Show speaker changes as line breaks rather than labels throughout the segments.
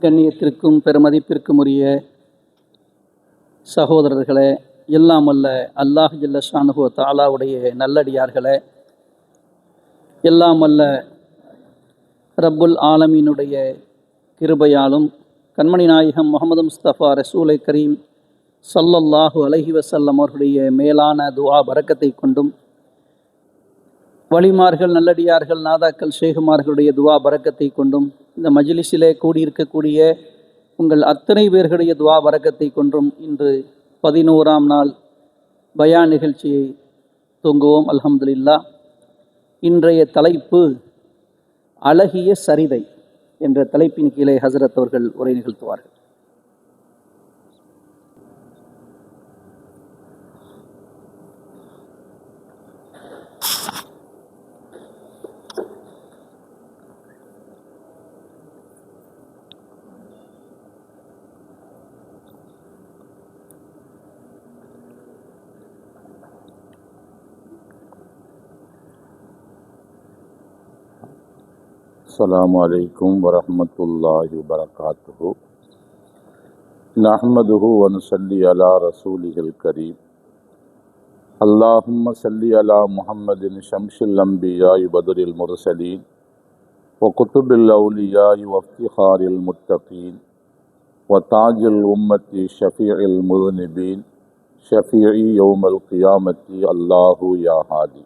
கண்ணியத்திற்கும் பெருமதிப்பிற்கும் உரிய சகோதரர்களே, எல்லாம் அல்ல அல்லாஹ் ஜல்ல ஷானுஹு தஆலாவுடைய நல்லடியார்களே, எல்லாம் அல்ல ரப்புல் ஆலமீனுடைய கிருபையாலும் கண்மணி நாயகம் முஹம்மது முஸ்தபா ரசூலை கரீம் ஸல்லல்லாஹு அலைஹி வஸல்லம் அவர்களுடைய மேலான துஆ பரக்கத்தை கொண்டும், வலிமார்கள், நல்லடியார்கள், நாதாக்கள், ஷேகுமார்களுடைய துஆ பரக்கத்தை கொண்டும், இந்த மஜ்லிஸிலே கூடியிருக்கக்கூடிய உங்கள் அத்தனை பேர்களுடைய துஆ பரக்கத்தை கொண்டும் இன்று 11ஆம் நாள் பயான் நிகழ்ச்சியை துவங்குவோம். அல்ஹம்துலில்லாஹ். இன்றைய தலைப்பு அழகிய சரிதை என்ற தலைப்பின் கீழே ஹஸரத் அவர்கள் உரை நிகழ்த்துவார்கள்.
السلام عليكم ورحمة الله وبركاته. نحمده ونصلي على رسوله الكريم. اللهم صل على محمد شمس الأنبياء بدر المرسلين وقطب الأولياء وافتخار المتقين وتاج الأمة شفيع المذنبين شفيع يوم القيامة الله يا هادي.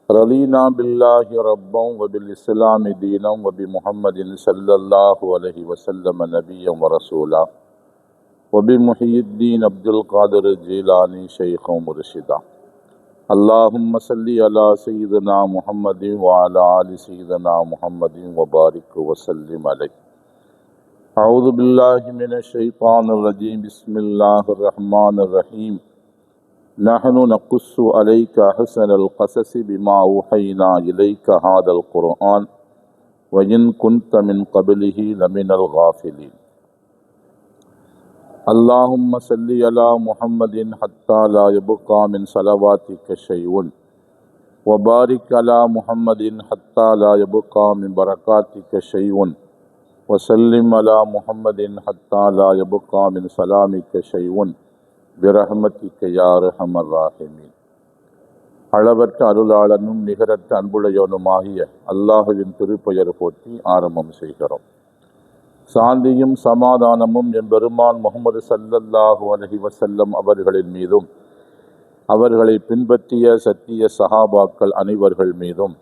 رضينا بالله ربا وبالإسلام دينا وبمحمد صلى الله عليه وسلم نبيا ورسولا وبمحي الدين عبد القادر الجيلاني شيخا مرشدا. اللهم صل على سيدنا محمد وعلى آل سيدنا محمد وبارك وسلم عليه. أعوذ بالله من الشيطان الرجيم. بسم الله الرحمن الرحيم. نحن نقص عليك أحسن القصص بما أوحينا إليك هذا القرآن وإن كنت من قبله لمن الغافلين. اللهم صل على محمد حتى لا يبقى من صلواتك شيء وبارك على محمد حتى لا يبقى من بركاتك شيء وسلم على محمد حتى لا يبقى من سلامك شيء برحمتك يا أرحم الراحمين. அளவற்ற அருளாளனும் நிகரற்ற அன்புடையவனுமாகிய அல்லாஹுவின் திருப்பெயர் போற்றி ஆரம்பம் செய்கிறோம். சாந்தியும் சமாதானமும் என் பெருமான் முஹம்மது ஸல்லல்லாஹு அலைஹி வஸல்லம் அவர்களின் மீதும், அவர்களை பின்பற்றிய சத்திய சஹாபாக்கள் அனைவர்கள் மீதும்,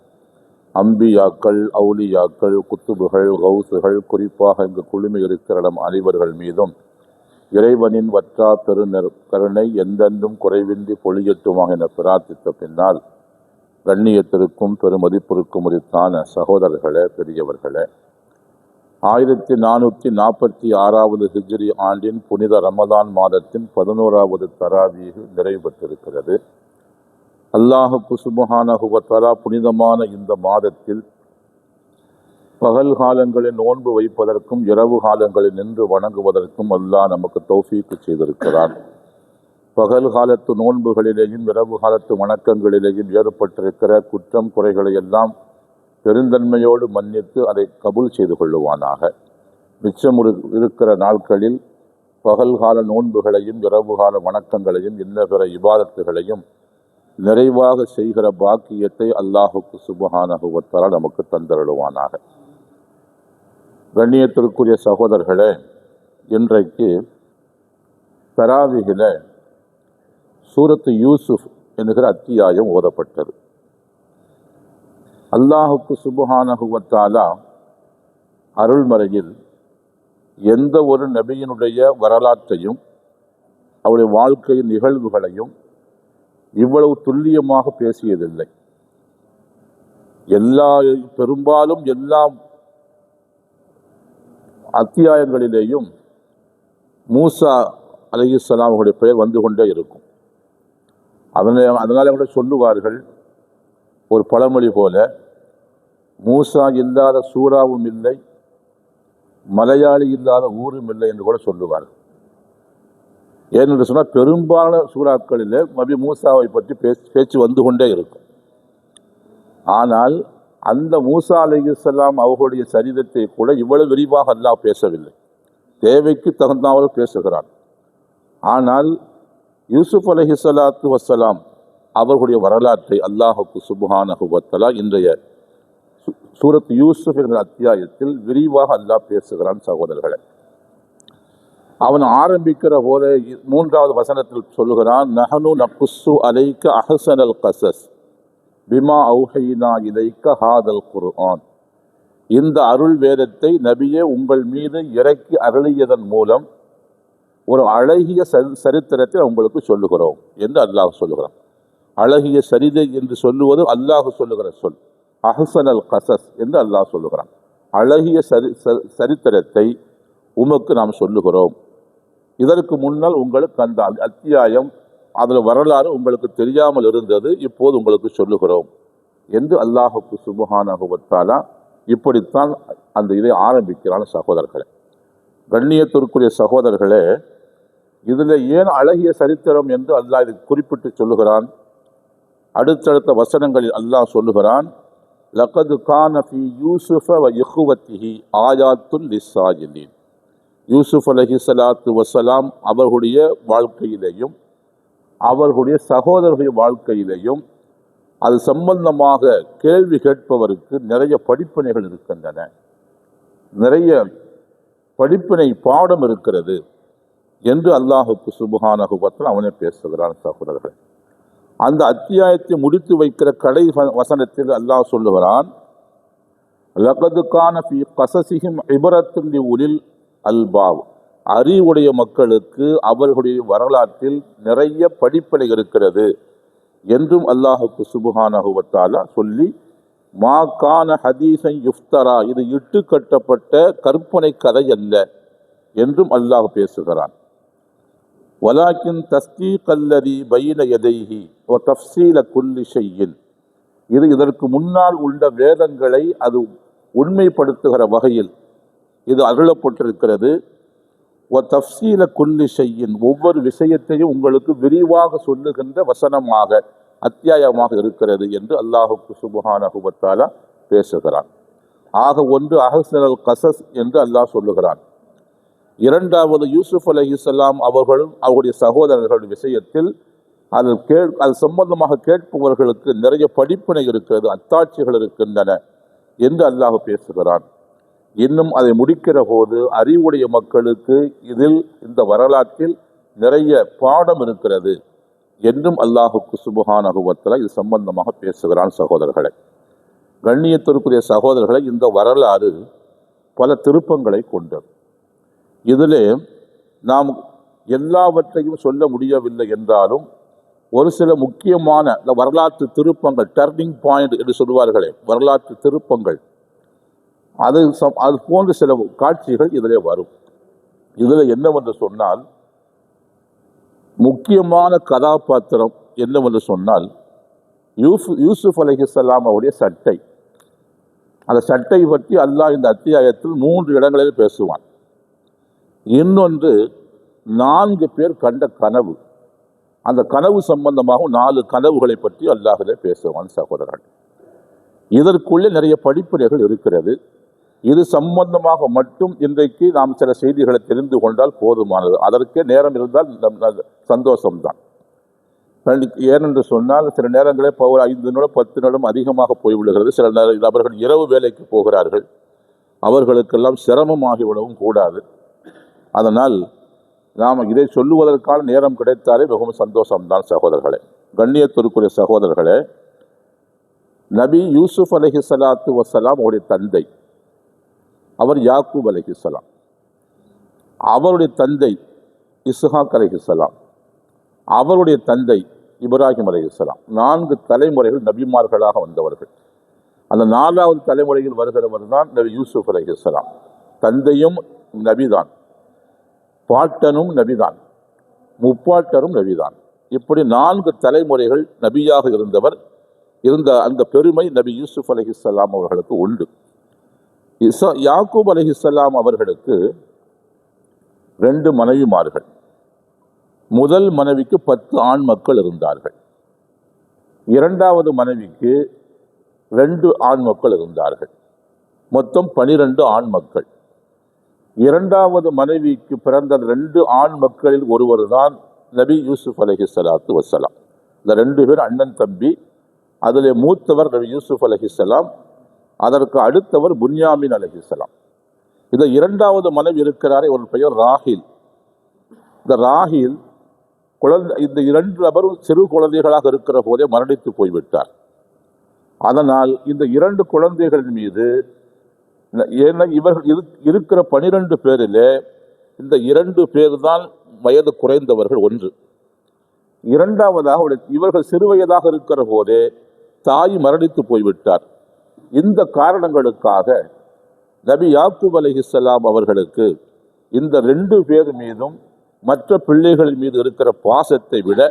அம்பியாக்கள், அவுலியாக்கள், குத்துபுகள், கௌசுகள், குறிப்பாக இங்கு குழுமி இருக்கிற அனைவர்கள் மீதும் இறைவனின் வற்றா கருணை எந்தெந்தும் குறைவின்றி பொழியட்டுமாக என பிரார்த்தித்த பின்னால், கண்ணியத்திற்கும் பெருமதிப்பிற்கும் உரித்தான சகோதரர்களே, பெரியவர்களே, 1446வது ஹிஜ்ரி ஆண்டின் புனித ரமதான் மாதத்தின் 11வது தராவீஹ் நிறைவு பெற்றிருக்கிறது. அல்லாஹு சுப்ஹானஹு வ தஆலா புனிதமான இந்த மாதத்தில் பகல் காலங்களில் நோன்பு வைப்பதற்கும் இரவு காலங்களில் நின்று வணங்குவதற்கும் அல்லாஹ் நமக்கு தௌஃபீக் செய்திருக்கிறான். பகல் காலத்து நோன்புகளிலேயும் இரவு காலத்து வணக்கங்களிலேயும் ஏற்பட்டிருக்கிற குற்றம் குறைகளை எல்லாம் பெருந்தன்மையோடு மன்னித்து அதை கபூல் செய்து கொள்ளுவானாக. மிச்சம் இருக்கிற நாட்களில் பகல் கால நோன்புகளையும் இரவு கால வணக்கங்களையும் இன்ன பிற இபாதத்துகளையும் நிறைவாக செய்கிற பாக்கியத்தை அல்லாஹுக்கு சுப்ஹானஹு வ தஆலா நமக்கு தந்தருளுவானாக. கண்ணியத்திற்குரிய சகோதரர்களே, இன்றைக்கு தராவீஹில் சூரத்து யூசுஃப் என்கிற அத்தியாயம் ஓதப்பட்டது. அல்லாஹுக்கு சுப்ஹானஹு வ தஆலா அருள்மறையில் எந்த ஒரு நபியினுடைய வரலாற்றையும் அவருடைய வாழ்க்கையின் நிகழ்வுகளையும் இவ்வளவு துல்லியமாக பேசியதில்லை. பெரும்பாலும் எல்லா அத்தியாயங்களிலேயும் மூசா அலைஹிஸ்ஸலாம் அவருடைய பெயர் வந்து கொண்டே இருக்கும். அதனால கூட சொல்லுவார்கள், ஒரு பழமொழி போல, மூசா இல்லாத சூறாவும் இல்லை, மலையாளி இல்லாத ஊரும் இல்லை என்று கூட சொல்லுவார்கள். ஏனென்று சொன்னால் பெரும்பாலான சூறாக்களில் நபி மூசாவை பற்றி பேச்சு வந்து கொண்டே இருக்கும். ஆனால் அந்த மூசா அலைஹிஸ்ஸலாம் அவர்களுடைய சரிதத்தை கூட இவ்வளவு விரிவாக அல்லாஹ் பேசவில்லை. தேவைக்கு தகுந்தாமல் பேசுகிறான். ஆனால் யூசுப் அலைஹிஸ்ஸலாத்து வஸ்ஸலாம் அவர்களுடைய வரலாற்றை அல்லாஹுக்கு சுப்ஹானஹு வ தஆலா இன்றைய சூரத் யூசுப் என்ற அத்தியாயத்தில் விரிவாக அல்லாஹ் பேசுகிறான். சகோதரர்களே, அவன் ஆரம்பிக்கிற போல 3வது வசனத்தில் சொல்லுகிறான், நஹனு நகுஸ்ஸு அலைக்க அஹ்ஸனல் கஸஸ் பிமா அவ்ஹைனா இலைக்க ஹாதல் குர்ஆன். இந்த அருள் வேதத்தை நபியே உங்கள் மீது இறக்கி அருளியதன் மூலம் ஒரு அழகிய சரித்திரத்தை உங்களுக்கு சொல்லுகிறோம் என்று அல்லாஹ் சொல்லுகிறான். அழகிய சரிதை என்று சொல்லுவது அல்லாஹ் சொல்லுகிற சொல். அஹ்ஸனல் கஸஸ் என்று அல்லாஹ் சொல்லுகிறான். அழகிய சரித்திரத்தை உமக்கு நாம் சொல்லுகிறோம். இதற்கு முன்னால் உங்களுக்கு அந்த அத்தியாயம் அதில் வரலாறு உங்களுக்கு தெரியாமல் இருந்தது, இப்போது உங்களுக்கு சொல்லுகிறோம் என்று அல்லாஹுக்கு சுப்ஹானஹு வ தஆலா இப்படித்தான் அந்த இதை ஆரம்பிக்கிறான். சகோதரர்களே, கண்ணியத்திற்குரிய சகோதரர்களே, இதில் ஏன் அழகிய சரித்திரம் என்று அல்லாஹ் இதை குறிப்பிட்டு சொல்லுகிறான்? அடுத்தடுத்த வசனங்களில் அல்லாஹ் சொல்லுகிறான், லகது கான ஃபீ யூசுஃப வ இஹ்வத்திஹி ஆயாத்துல் லிஸ்ஸாயிலீன். யூசுப் அலைஹிஸ்ஸலாத்து வஸ்ஸலாம் அவர்களுடைய வாழ்க்கையிலேயும் அவர்களுடைய சகோதரர்களுடைய வாழ்க்கையிலேயும் அது சம்பந்தமாக கேள்வி கேட்பவருக்கு நிறைய படிப்பினைகள் இருக்கின்றன, நிறைய படிப்பினை பாடம் இருக்கிறது என்று அல்லாஹுக்கு சுப்ஹானஹு வ தஆலா அவனே பேசுகிறான். சகோதரர்கள், அந்த அத்தியாயத்தை முடித்து வைக்கிற கடை வசனத்தில் அல்லாஹ் சொல்லுகிறான், லகது கான ஃபீ கஸஸிஹிம் இப்ரத்துன் லிஉலில் அல்பாப். அறிவுடைய மக்களுக்கு அவர்களுடைய வரலாற்றில் நிறைய படிப்பினை இருக்கிறது என்றும் அல்லாஹுக்கு சுப்ஹானஹு வ தஆலா சொல்லி, மா கான ஹதீஸன் யுஃப்தரா, இது இட்டு கட்டப்பட்ட கற்பனை கதை அல்ல என்றும் அல்லாஹ் பேசுகிறான். வலாக்கின் தஸ்தீக் அல்லதி பைன யதைஹி வ தஃப்ஸீல குல்லி ஷையின். இது இதற்கு முன்னால் உள்ள வேதங்களை அது உண்மைப்படுத்துகிற வகையில் இது அருளப்பட்டிருக்கிறது. வ தஃப்ஸீல குல்லி ஷையின், ஒவ்வொரு விஷயத்தையும் உங்களுக்கு விரிவாக சொல்லுகின்ற வசனமாக அத்தியாயமாக இருக்கிறது என்று அல்லாஹுக்கு சுப்ஹானஹு வ தஆலா பேசுகிறான். ஆக ஒன்று அஹ்ஸனல் கஸஸ் என்று அல்லாஹ் சொல்லுகிறான். இரண்டாவது, யூசுப் அலைஹிஸ்ஸலாம் அவர்களும் அவருடைய சகோதரர்களுடைய விஷயத்தில் அது சம்பந்தமாக கேட்பவர்களுக்கு நிறைய படிப்பினை இருக்கிறது, அத்தாட்சிகள் இருக்கின்றன என்று அல்லாஹ் பேசுகிறான். இன்னும் அதை முடிக்கிற போது அறிவுடைய மக்களுக்கு இதில் இந்த வரலாற்றில் நிறைய பாடம் இருக்கிறது என்றும் அல்லாஹுக்கு சுப்ஹானஹு வ தஆலா இது சம்பந்தமாக பேசுகிறான். சகோதரர்களை, கண்ணியத்திற்குரிய சகோதரர்களை, இந்த வரலாறு பல திருப்பங்களை கொண்டது. இதிலே நாம் எல்லாவற்றையும் சொல்ல முடியவில்லை என்றாலும் ஒரு சில முக்கியமான இந்த வரலாற்று திருப்பங்கள், டர்னிங் பாயிண்ட் என்று சொல்வார்களே, வரலாற்று திருப்பங்கள், அது போன்ற சில காட்சிகள் இதிலே வரும். இதில் என்னவென்று சொன்னால், முக்கியமான கதாபாத்திரம் என்னவென்று சொன்னால் யூசுப் அலைஹிஸ்ஸலாம் அவருடைய சட்டை. அந்த சட்டை பற்றி அல்லாஹ் இந்த அத்தியாயத்தில் 3 இடங்களில் பேசுவான். இன்னொன்று 4 பேர் கண்ட கனவு. அந்த கனவு சம்பந்தமாக 4 கனவுகளை பற்றி அல்லாஹ்விலே பேசுவான். சகோதரர்கள், இதற்குள்ளே நிறைய படிப்பினைகள் இருக்கிறது. இது சம்பந்தமாக மட்டும் இன்றைக்கு நாம் சில செய்திகளை தெரிந்து கொண்டால் போதுமானது. அதற்கே நேரம் இருந்தால் சந்தோஷம்தான். ஏனென்று சொன்னால் சில நேரங்களில் 5 நிமிடம் 10 நிமிடம் அதிகமாக போய்விடுகிறது. சில நேரம் அவர்கள் இரவு வேலைக்கு போகிறார்கள், அவர்களுக்கெல்லாம் சிரமமாகிவிடவும் கூடாது. அதனால் நாம் இதை சொல்லுவதற்கான நேரம் கிடைத்தாலே மிகவும் சந்தோஷம்தான். சகோதரர்களே, கண்ணியத்திற்குரிய சகோதரர்களே, நபி யூசுப் அலைஹிஸ்ஸலாத்து வஸ்ஸலாம் அவருடைய தந்தை அவர் யாக்கூப் அலைஹிஸ்ஸலாம், அவருடைய தந்தை இஸ்ஹாக் அலைஹிஸ்ஸலாம், அவருடைய தந்தை இப்ராஹிம் அலைஹிஸ்ஸலாம். 4 தலைமுறைகள் நபிமார்களாக வந்தவர்கள். அந்த 4வது தலைமுறையில் வருகிறவர் தான் நபி யூசுப் அலைஹிஸ்ஸலாம். தந்தையும் நபிதான், பாட்டனும் நபிதான், முப்பாட்டரும் நபிதான். இப்படி 4 தலைமுறைகள் நபியாக இருந்த அந்த பெருமை நபி யூசுப் அலைஹிஸ்ஸலாம் அவர்களுக்கு உண்டு. யாக்கூப் அலைஹிஸ்ஸலாம் அவர்களுக்கு 2 மனைவிமார்கள். முதல் மனைவிக்கு 10 ஆண் மக்கள் இருந்தார்கள். 2வது மனைவிக்கு 2 ஆண் மக்கள் இருந்தார்கள். மொத்தம் 12 ஆண் மக்கள். 2வது மனைவிக்கு பிறந்த 2 ஆண் மக்களில் ஒருவர் தான் நபி யூசுப் அலைஹிஸ்ஸலாத்து வஸ்ஸலாம். இந்த 2 பேர் அண்ணன் தம்பி. அதில் மூத்தவர் நபி யூசுப் அலைஹிஸ்ஸலாம், அதற்கு அடுத்தவர் புன்யாமின் அலைஹிஸ்ஸலாம். இந்த 2வது மனைவி இருக்கிறாரே, ஒரு பெயர் ராஹில். இந்த ராஹில் இந்த 2 நபரும் சிறு குழந்தைகளாக இருக்கிற போதே மரணித்து போய்விட்டார். அதனால் இந்த 2 குழந்தைகளின் மீது, இவர்கள் இருக்கிற 12 பேரிலே இந்த 2 பேர் தான் வயது குறைந்தவர்கள். ஒன்று. 2வதாக இவர்கள் சிறு வயதாக இருக்கிற போதே தாய் மரணித்து போய்விட்டார். இந்த காரணங்களுக்காக நபி யாக்கூப் அலைஹிஸ்ஸலாம் அவர்களுக்கு இந்த 2 பேர் மீதும் மற்ற பிள்ளைகளின் மீது இருக்கிற பாசத்தை விட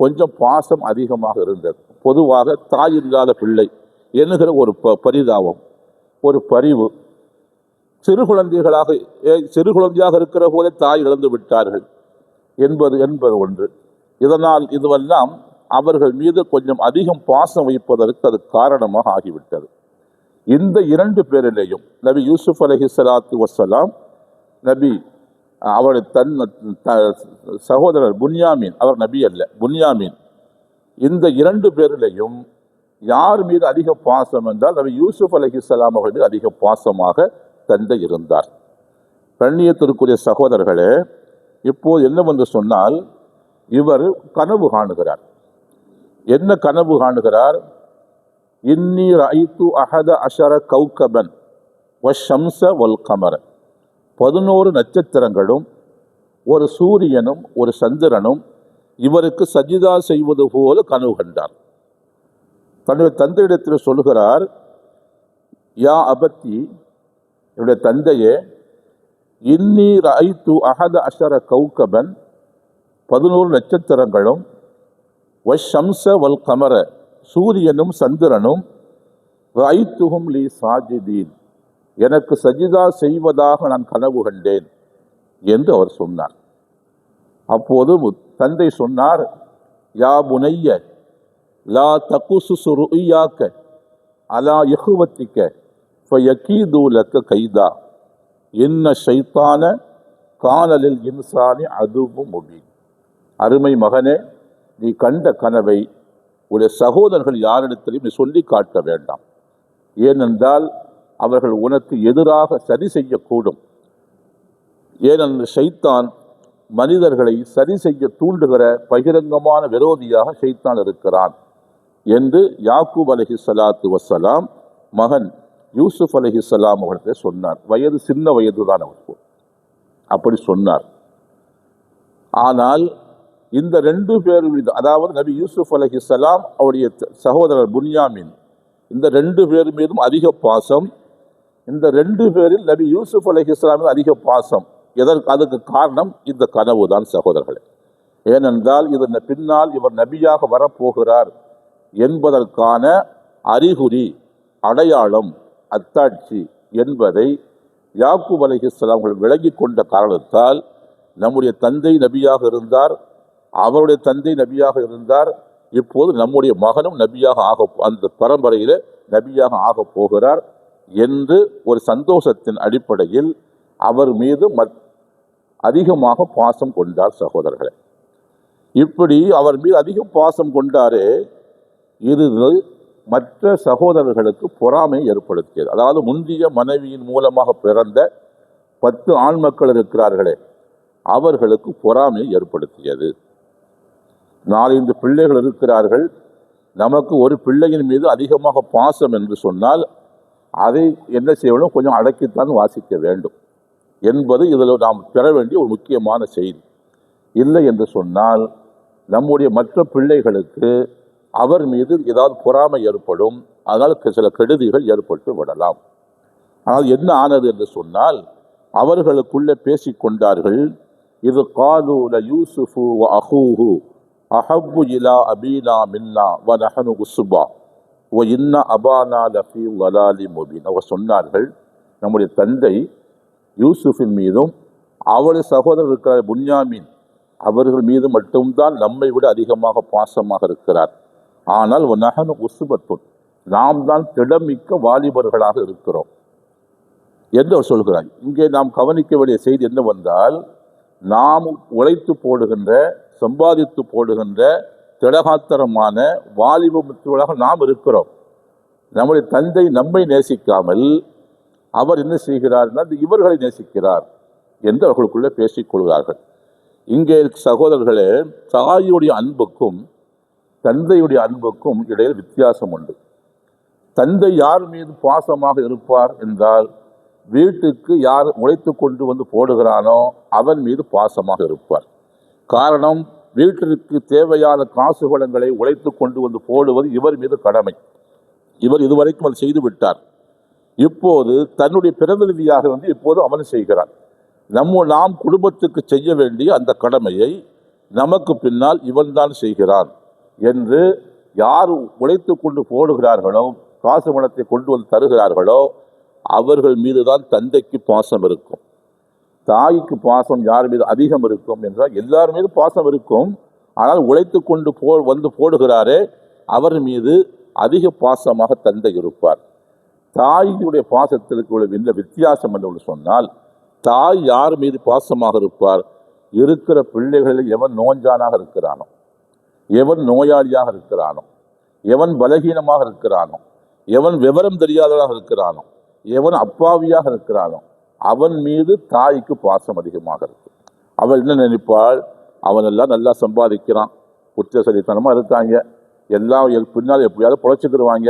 கொஞ்சம் பாசம் அதிகமாக இருந்தது. பொதுவாக தாய் இல்லாத பிள்ளை என்கிற ஒரு பரிதாபம், ஒரு பரிவு. சிறு குழந்தையாக இருக்கிற போதே தாய் இழந்து விட்டார்கள் என்பது ஒன்று. இதனால் இதுவெல்லாம் அவர்கள் மீது கொஞ்சம் அதிகம் பாசம் வைப்பதற்கு அது காரணமாக ஆகிவிட்டது. இந்த 2 பேரிலேயும் நபி யூசுப் அலைஹிஸ்ஸலாத்து வஸ்ஸலாம், நபி அவருடைய சகோதரர் புன்யாமின், அவர் நபி அல்ல, புன்யாமின், இந்த 2 பேரிலேயும் யார் மீது அதிக பாசம் என்றால் நபி யூசுப் அலைஹிஸ்ஸலாம் அவர்கள் மீது அதிக பாசமாக தந்தை இருந்தார். கண்ணியத்திற்குரிய சகோதரர்களே, இப்போது என்னவென்று சொன்னால், இவர் கனவு காணுகிறார். என்ன கனவு காணுகிறார்? இன்னி ரஅய்து அஹத அஷர கௌகபன் வஷம்ஸ வல் கமர, 11 நட்சத்திரங்களும் ஒரு சூரியனும் ஒரு சந்திரனும் இவருக்கு சஜிதா செய்வது போல கனவு கண்டார். தன்னுடைய தந்தையிடத்தில் சொல்கிறார், யா அபத்தி, என்னுடைய தந்தையே, இன்னி ரஅய்து அஹத அஷர கௌகபன், 11 நட்சத்திரங்களும், வஷம்ஸ வல் கமர, சூரியனும் சந்திரனும், ரஅய்துஹும் லி சாஜிதீன், எனக்கு சஜிதா செய்வதாக நான் கனவு கண்டேன் என்று அவர் சொன்னார். அப்போது தந்தை சொன்னார், யா புனைய லா தகுசுசு ருய்யாக்க அலா இஹ்வத்திக்க ஃபயகீது லக்க கைதா இன்ன ஷைத்தான கானலில் இன்சானி அதுவும் முபீன். அருமை மகனே, நீ கண்ட கனவை உடைய சகோதரர்கள் யாரிடத்திலும் நீ சொல்லி காட்ட வேண்டாம். ஏனென்றால் அவர்கள் உனக்கு எதிராக சரி செய்யக்கூடும். ஏனென்றால் ஷைத்தான் மனிதர்களை சரி செய்ய தூண்டுகிற பகிரங்கமான விரோதியாக ஷைத்தான் இருக்கிறான் என்று யாக்கூப் அலைஹிஸ்ஸலாத்து வஸ்ஸலாம் மகன் யூசுப் அலைஹிஸ்ஸலாம் அவர்களை சொன்னார். வயது சின்ன வயது தான் அவருக்கு, அப்படி சொன்னார். ஆனால் இந்த 2 பேர் மீது, அதாவது நபி யூசுப் அலைஹிஸ்ஸலாம் அவருடைய சகோதரர் புன்யாமின், இந்த 2 பேர் மீதும் அதிக பாசம். இந்த 2 பேரில் நபி யூசுப் அலைஹிஸ்ஸலாம் அதிக பாசம். அதுக்கு காரணம் இந்த கனவு தான் சகோதரர்களே. ஏனென்றால் இதன் பின்னால் இவர் நபியாக வரப்போகிறார் என்பதற்கான அறிகுறி, அடையாளம், அத்தாட்சி என்பதை யாக்கூப் அலைஹிஸ்ஸலாம் அவர்கள் விளங்கி கொண்ட காரணத்தால், நம்முடைய தந்தை நபியாக இருந்தார், அவருடைய தந்தை நபியாக இருந்தார், இப்போது நம்முடைய மகனும் நபியாக அந்த பரம்பரையில் நபியாக ஆகப் போகிறார் என்று ஒரு சந்தோஷத்தின் அடிப்படையில் அவர் மீது அதிகமாக பாசம் கொண்டார் சகோதரர்களே. இப்படி அவர் மீது அதிக பாசம் கொண்டாரே, இது மற்ற சகோதரர்களுக்கு பொறாமை ஏற்படுத்தியது. அதாவது முந்திய மனைவியின் மூலமாக பிறந்த 10 ஆண் மக்கள் இருக்கிறார்களே, அவர்களுக்கு பொறாமை ஏற்படுத்தியது. 4-5 பிள்ளைகள் இருக்கிறார்கள், நமக்கு ஒரு பிள்ளையின் மீது அதிகமாக பாசம் என்று சொன்னால் அதை என்ன செய்ய வேண்டும், கொஞ்சம் அடக்கித்தான் வாசிக்க வேண்டும் என்பது இதில் நாம் பெற வேண்டிய ஒரு முக்கியமான செய்தி. இல்லை என்று சொன்னால் நம்முடைய மற்ற பிள்ளைகளுக்கு அவர் மீது ஏதாவது பொறாமை ஏற்படும், அதனால் சில கெடுதிகள் ஏற்பட்டு விடலாம். ஆனால் என்ன ஆனது என்று சொன்னால், அவர்களுக்குள்ளே பேசிக்கொண்டார்கள், இது காலு ல யூசுஃபு வ அஹூஹு அஹப்பு இலா அபீனா மின்னா வ நஹனு உஸ்பா வ இன்ன அபானா லஃபீ வலாலி முபீன். அவர் சொன்னார்கள், நம்முடைய தந்தை யூசுஃபின் மீதும் அவருடைய சகோதரர் இருக்கிற புன்யாமின் அவர்கள் மீது மட்டும்தான் நம்மை விட அதிகமாக பாசமாக இருக்கிறார். ஆனால் நஹனு உஸ்பத்துன், நாம் தான் திடமிக்க வாலிபர்களாக இருக்கிறோம் என்று அவர் சொல்கிறார். இங்கே நாம் கவனிக்க வேண்டிய செய்தி என்னவென்றால், நாம் உழைத்து போடுகின்ற, சம்பாதித்து போடுகின்ற திடகாத்திரமான வாலிப முத்துகளாக நாம் இருக்கிறோம். நம்முடைய தந்தை நம்மை நேசிக்காமல் அவர் என்ன செய்கிறார், இவர்களை நேசிக்கிறார் என்று அவர்களுக்குள்ளே பேசிக்கொள்கிறார்கள். இங்கே சகோதரர்களே, தாயுடைய அன்புக்கும் தந்தையுடைய அன்புக்கும் இடையில் வித்தியாசம் உண்டு. தந்தை யார் மீது பாசமாக இருப்பார் என்றால், வீட்டுக்கு யார் உழைத்து கொண்டு வந்து போடுகிறானோ அவன் மீது பாசமாக இருப்பார். காரணம், வீட்டிற்கு தேவையான காசு பணங்களை உழைத்து கொண்டு வந்து போடுவது இவர் மீது கடமை. இவர் இதுவரைக்கும் அதை செய்து விட்டார். இப்போது தன்னுடைய பிரதிநிதியாக இப்போது அவன் செய்கிறான். நாம் குடும்பத்துக்கு செய்ய வேண்டிய அந்த கடமையை நமக்கு பின்னால் இவன் தான் செய்கிறான் என்று யார் உழைத்து கொண்டு போடுகிறார்களோ, காசு பணத்தை கொண்டு வந்து தருகிறார்களோ அவர்கள் மீதுதான் தந்தைக்கு பாசம் இருக்கும். தாய்க்கு பாசம் யார் மீது அதிகம் இருக்கும் என்றால், எல்லார் மீது பாசம் இருக்கும். ஆனால் உழைத்து கொண்டு வந்து போடுகிறாரே அவர் மீது அதிக பாசமாக தந்தை இருப்பார். தாயுடைய பாசத்திற்கு உள்ள என்ன வித்தியாசம் என்று சொன்னால், தாய் யார் மீது பாசமாக இருப்பார், இருக்கிற பிள்ளைகளில் எவன் நோஞ்சானாக இருக்கிறானோ, எவன் நோயாளியாக இருக்கிறானோ, எவன் பலகீனமாக இருக்கிறானோ, எவன் விவரம் தெரியாதவனாக இருக்கிறானோ, எவன் அப்பாவியாக இருக்கிறானோ அவன் மீது தாய்க்கு பாசம் அதிகமாக இருக்கும். அவள் என்ன நினைப்பாள், அவனெல்லாம் நல்லா சம்பாதிக்கிறான், குற்றசலித்தனமாக இருக்காங்க, எல்லாம் பின்னால் எப்படியாவது பொழைச்சிக்கிடுவாங்க,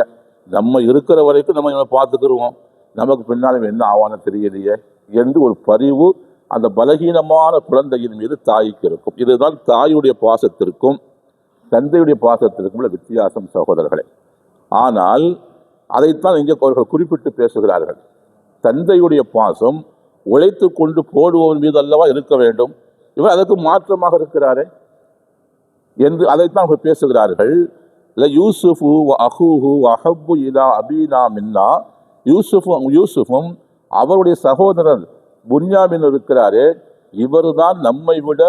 நம்ம இருக்கிற வரைக்கும் நம்ம பார்த்துக்கிடுவோம், நமக்கு பின்னால் என்ன ஆவான்னு தெரியலையே என்று ஒரு பரிவு அந்த பலகீனமான குழந்தையின் மீது தாய்க்கு இருக்கும். இதுதான் தாயுடைய பாசத்திற்கும் தந்தையுடைய பாசத்திற்கும் உள்ள வித்தியாசம் சகோதரர்களே. ஆனால் அதைத்தான் இங்கே அவர்கள் குறிப்பிட்டு பேசுகிறார்கள். தந்தையுடைய பாசம் உழைத்து கொண்டு போடுபவன் மீது அல்லவா இருக்க வேண்டும், இவர் அதற்கு மாற்றமாக இருக்கிறாரே என்று அதைத்தான் அவர்கள் பேசுகிறார்கள். யூசுஃபு அஹூஹு அஹப்பு இலா அபீனா மின்னா, யூசுஃபும் அவருடைய சகோதரர் புன்யாமின் இருக்கிறாரே, இவர் தான் நம்மை விட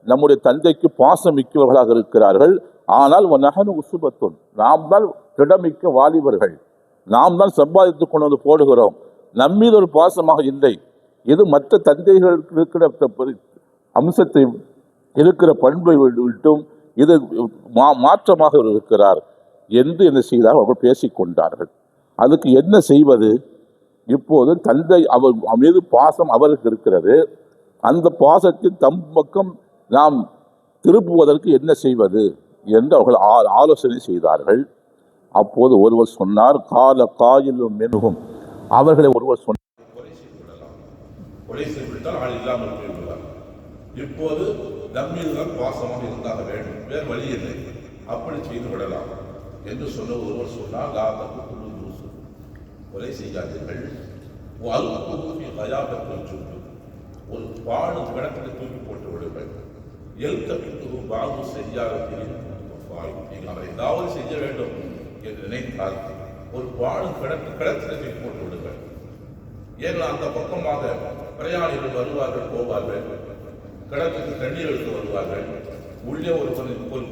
நம்முடைய தந்தைக்கு பாசம் மிக்கவர்களாக இருக்கிறார்கள். ஆனால் நஹனு உசுபத்துன், நாம் தான் திடமிக்க வாலிபர்கள், நாம் தான் சம்பாதித்து கொண்டு வந்து போடுகிறோம், நம்மீது ஒரு பாசமாக இல்லை. இது மற்ற தந்தைகளுக்கு இருக்கிற அம்சத்தை இருக்கிற பண்பை விட்டும் இது மாற்றமாக இருக்கிறார் என்று என்ன செய்தார், அவர்கள் பேசிக்கொண்டார்கள். அதுக்கு என்ன செய்வது? இப்போது தந்தை அவர் மீது பாசம் அவருக்கு இருக்கிறது, அந்த பாசத்தின் தம் பக்கம் நாம் திருப்புவதற்கு என்ன செய்வது என்று அவர்கள் ஆலோசனை செய்தார்கள். அப்போது ஒருவர் சொன்னார், கால காயிலும் மெனுகும், அவர்களை ஒருவர் சொன்னார்,
இப்போது நம்மீதுதான் பாசமாக இருந்தாக வேண்டும், வேறு வழி இல்லை, அப்படி செய்து விடலாம் என்று சொன்ன ஒருவர் சொன்னால், கொலை செய்யாதீர்கள், ஒரு பாடு கிடத்தில் தூக்கி போட்டு விடுங்கள், எழுத்தப்பிற்கு பாகு செய்யாத அவரை ஏதாவது செய்ய வேண்டும் என்று நினைத்தால் ஒரு பாடு கிடத்தில் தூக்கி போட்டு விடுங்கள். ஏன்னா அந்த பக்கமாக பிரயாணிகள் வருவார்கள், போவார்கள், கிடத்துக்கு தண்ணீர் எடுத்து வருவார்கள், உள்ளே ஒரு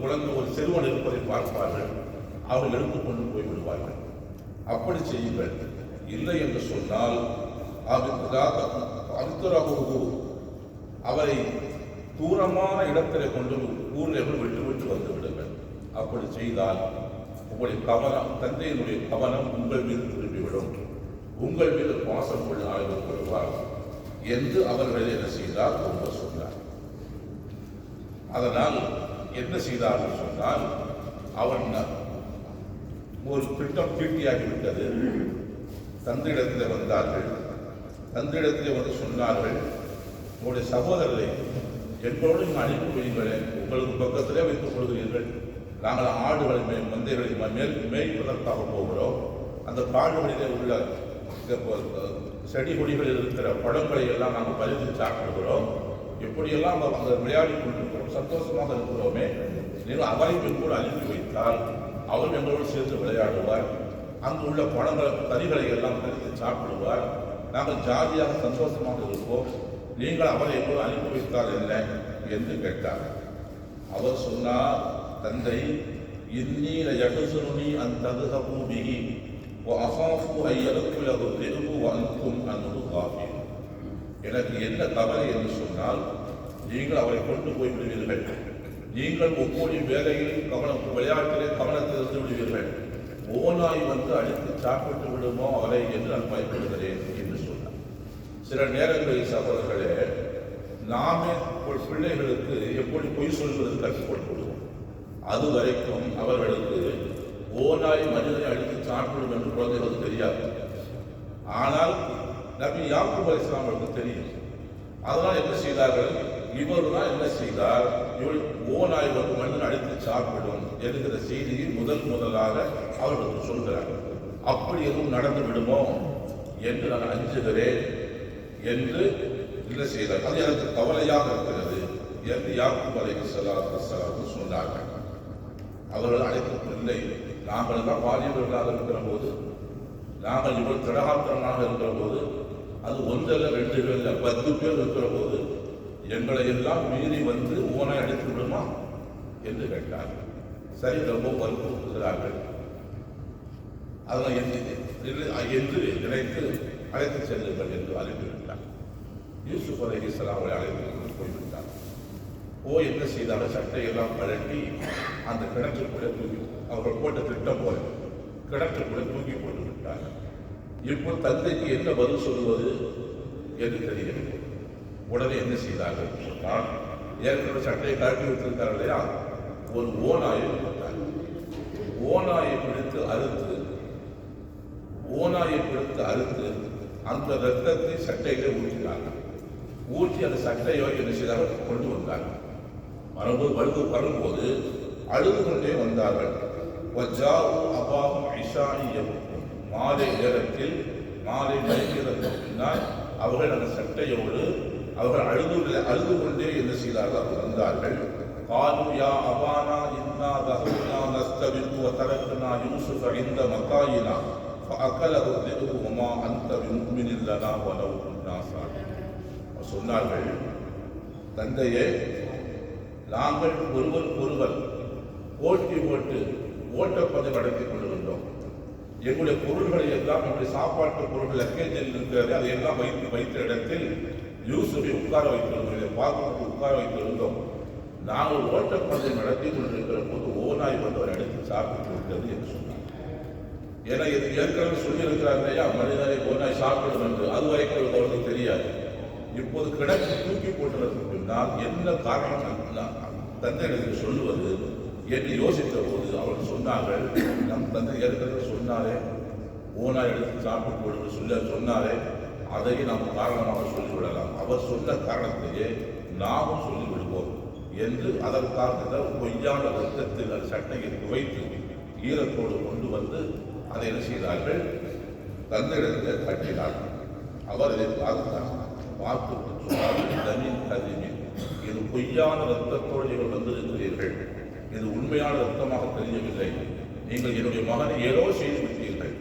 குழந்தை ஒரு சிறுவன் இருப்பதை பார்ப்பார்கள், அவர்கள் எடுத்துக்கொண்டு போய் விடுவார்கள். அப்படி செய்யுங்கள். இல்லை என்று சொன்னால் அவரை தூரமான இடத்திலே கொண்டு ஊரில் விட்டு வந்து விடுங்கள். அப்படி செய்தால் உங்களுடைய கவனம், தந்தையினுடைய கவனம் உங்கள் மீது திரும்பிவிடும், உங்கள் மீது பாசம் கொள்ள ஆய்வு கொள்வார் என்று அவர்கள் என்ன செய்தார் ரொம்ப சொன்னார். அதனால் என்ன செய்தார்கள் சொன்னால், அவன் ஒரு திட்டம் தீட்டியாகிவிட்டது. தந்தையிடத்தில் வந்தார்கள், தந்தையிடத்தில் வந்து சொன்னார்கள், உங்களுடைய சகோதரரை என்னோடு நீங்கள் அனுப்பி வையுங்களேன், உங்களுக்கு பக்கத்திலே வைத்துக் கொள்கிறீர்கள், நாங்கள் ஆடுகளை மந்தைகளை மேய்ப்பதற்காக போகிறோம், அந்த காடுகளிலே உள்ள செடி கொடிகளில் இருக்கிற பழங்களை எல்லாம் நாங்கள் பறித்து சாப்பிடுகிறோம், எப்படியெல்லாம் அங்கே விளையாடி கொண்டிருக்கிறோம், சந்தோஷமாக இருக்கிறோமே, நீங்கள் அவரையும் கூட அனுப்பி வைத்தால் அவர் எங்களோடு சேர்ந்து விளையாடுவார், அங்கு உள்ள கறிகளை எல்லாம் பறித்து சாப்பிடுவார், நாங்கள் ஜாலியாக சந்தோஷமாக இருப்போம், நீங்கள் அவரை எங்களோடு அனுப்பி வைத்தால் என்ன என்று கேட்டார். அவர் சொன்னார், தந்தை இன்னி லயஹ்ஸுனுனி அன் தذهبوا به وأخاف أن يأكله الذئب وأنتم عنه غافلون. எனக்கு என்ன கவலை என்று சொன்னால், நீங்கள் அவரை கொண்டு போய் விடுவீர்கள், நீங்கள் ஒவ்வொரு வேலையில் விளையாட்டிலே கவனத்தில் இருந்து விடுவீர்கள், ஓநாய் வந்து அடித்து சாப்பிட்டு விடுமோ அவரை என்று நான் பயப்படுகிறேன் என்று சொன்னார். சில நேரங்களில் சகோதரர்களே, நாமே பிள்ளைகளுக்கு எப்படி பொய் சொல்வது கற்றுக் கொடுக்கிறோம். அது வரைக்கும் அவர்களுக்கு ஓநாய் மனிதனை அடித்து சாப்பிடும் என்று குழந்தைகளுக்கு தெரியாது. ஆனால் நபி யாக்கூப் அலைஹிஸ்ஸலாம் அவர்களுக்கு தெரியும். அதனால் என்ன செய்தார்கள், இவர் தான் என்ன செய்தார், இவர் ஓநாய் வந்து மனிதன் அடித்து சாப்பிடும் என்கிற செய்தியை முதலாக அவர்களுக்கு சொல்கிறார். அப்படி எதுவும் நடந்து விடுமோ என்று நான் அஞ்சுகிறேன் என்று என்ன செய்தார். அது எனக்கு கவலையாக இருக்கிறது என்று யாக்கூப் அலைஹிஸ்ஸலாம் சொன்னார்கள். அவர்கள் அழைக்கவில்லை. நாங்கள் தான் வாலிபர்களாக இருக்கிற போது, நாங்கள் இவ்வளவு திடகாத்திரமாக இருக்கிற போது, அது ஒன்றல்ல 2 பேர் இல்லை 10 பேர் இருக்கிற போது எங்களை எல்லாம் மீறி வந்து ஓனாய் அடித்து விடுமா என்று கேட்டார்கள். சரி, ரொம்ப வற்புறுத்துகிறார்கள். அதனால் என்று நினைத்து அழைத்து செல்லுங்கள் என்று அனுப்பிவிட்டார். யூசுப் அலைஹிஸ்ஸலாம் அவரை அழைத்து போய்விட்டார். என்ன செய்தார்கள், சட்டையெல்லாம் கழட்டி அந்த கிணற்றுக்குள்ளே தூக்கி, அவர்கள் போட்ட திட்டம் போல கிணற்றுக்குள்ளே தூக்கி போட்டு விட்டார்கள். இப்போ தந்தைக்கு என்ன பதில் சொல்வது என்று தெரியவில்லை. உடனே என்ன செய்தார்கள் சொன்னால், ஏற்கனவே சட்டையை கழட்டி வைத்திருக்கிறார் இல்லையா, ஒரு ஓநாயை கொடுத்தார்கள். ஓநாயை பிடித்து அறுத்து அந்த ரத்தத்தை சட்டையிலே ஊற்றினார்கள். ஊற்றி அந்த சட்டையை என்ன செய்தார்கள், கொண்டு வந்தார்கள். வரும்போது அழுது கொண்டே வந்தார்கள். மாலை நேரத்தில், மாலை மணிக்கிறதுக்கு பின்னால் அவர்கள் அந்த சட்டையோடு அவர்கள் அழுது கொண்டே என்ன செய்தார்கள், வந்தார்கள். قالوا يا أبانا إنا ذهبنا نستبق وتركنا يوسف عند متاعنا فأكله الذئب وما أنت بمؤمن لنا ولو كنا صادقين. சொன்னார்கள், தந்தையே, நாங்கள் ஒருவர் போட்டி போட்டு ஓட்டப்பந்தயம் நடத்தி கொண்டிருந்தோம். எங்களுடைய பொருள்களை எல்லாம், நம்முடைய சாப்பாட்டு பொருட்கள் லக்கேஜில் இருக்கிறது, அதையெல்லாம் வைத்த இடத்தில் யூசுஃபை உட்கார வைத்திருந்தோம், பார்த்து உட்கார வைத்திருந்தோம். நாங்கள் ஓட்டப்பந்தயம் நடத்தி கொண்டிருக்கிற போது ஓநாய் வந்து அவர் எடுத்து சாப்பிட்டு விட்டது என்று சொன்னார். ஏன்னா இது ஏற்கனவே சொல்லியிருக்கிறார் இல்லையா, மனிதனை ஓநாய் சாப்பிடும் என்று. அது வரைக்கும் அவர்களுக்கு தெரியாது. இப்போது கிடக்கு தூக்கி போட்டதற்கு பின்னால் என்ன காரணம் தந்தைகளுக்கு சொல்லுவது என்று யோசித்த போது அவர்கள் சொன்னார்கள், நம் தந்தை ஏற்கனவே சொன்னாரே, ஓனாய் எடுத்து சாப்பிட்டு கொடுத்து சொன்னாரே, அதையே நாம் காரணமாக சொல்லிவிடலாம். அவர் சொன்ன காரணத்தையே நாமும் சொல்லிவிடுவோம் என்று அதற்காக பொய்யான ரத்தத்தில் அந்த சட்டையை துவைத்து ஈரத்தோடு கொண்டு வந்து அதை என்ன செய்தார்கள், தந்தையிடத்தில் கட்டினார்கள். அவர் இதை பார்த்து இது பொய்யான ரத்தத்தோடு நீங்கள் வந்திருக்கிறீர்கள், இது உண்மையான ரத்தமாக தெரியவில்லை, நீங்கள் என்னுடைய மகனை ஏதோ செய்து விட்டீர்கள்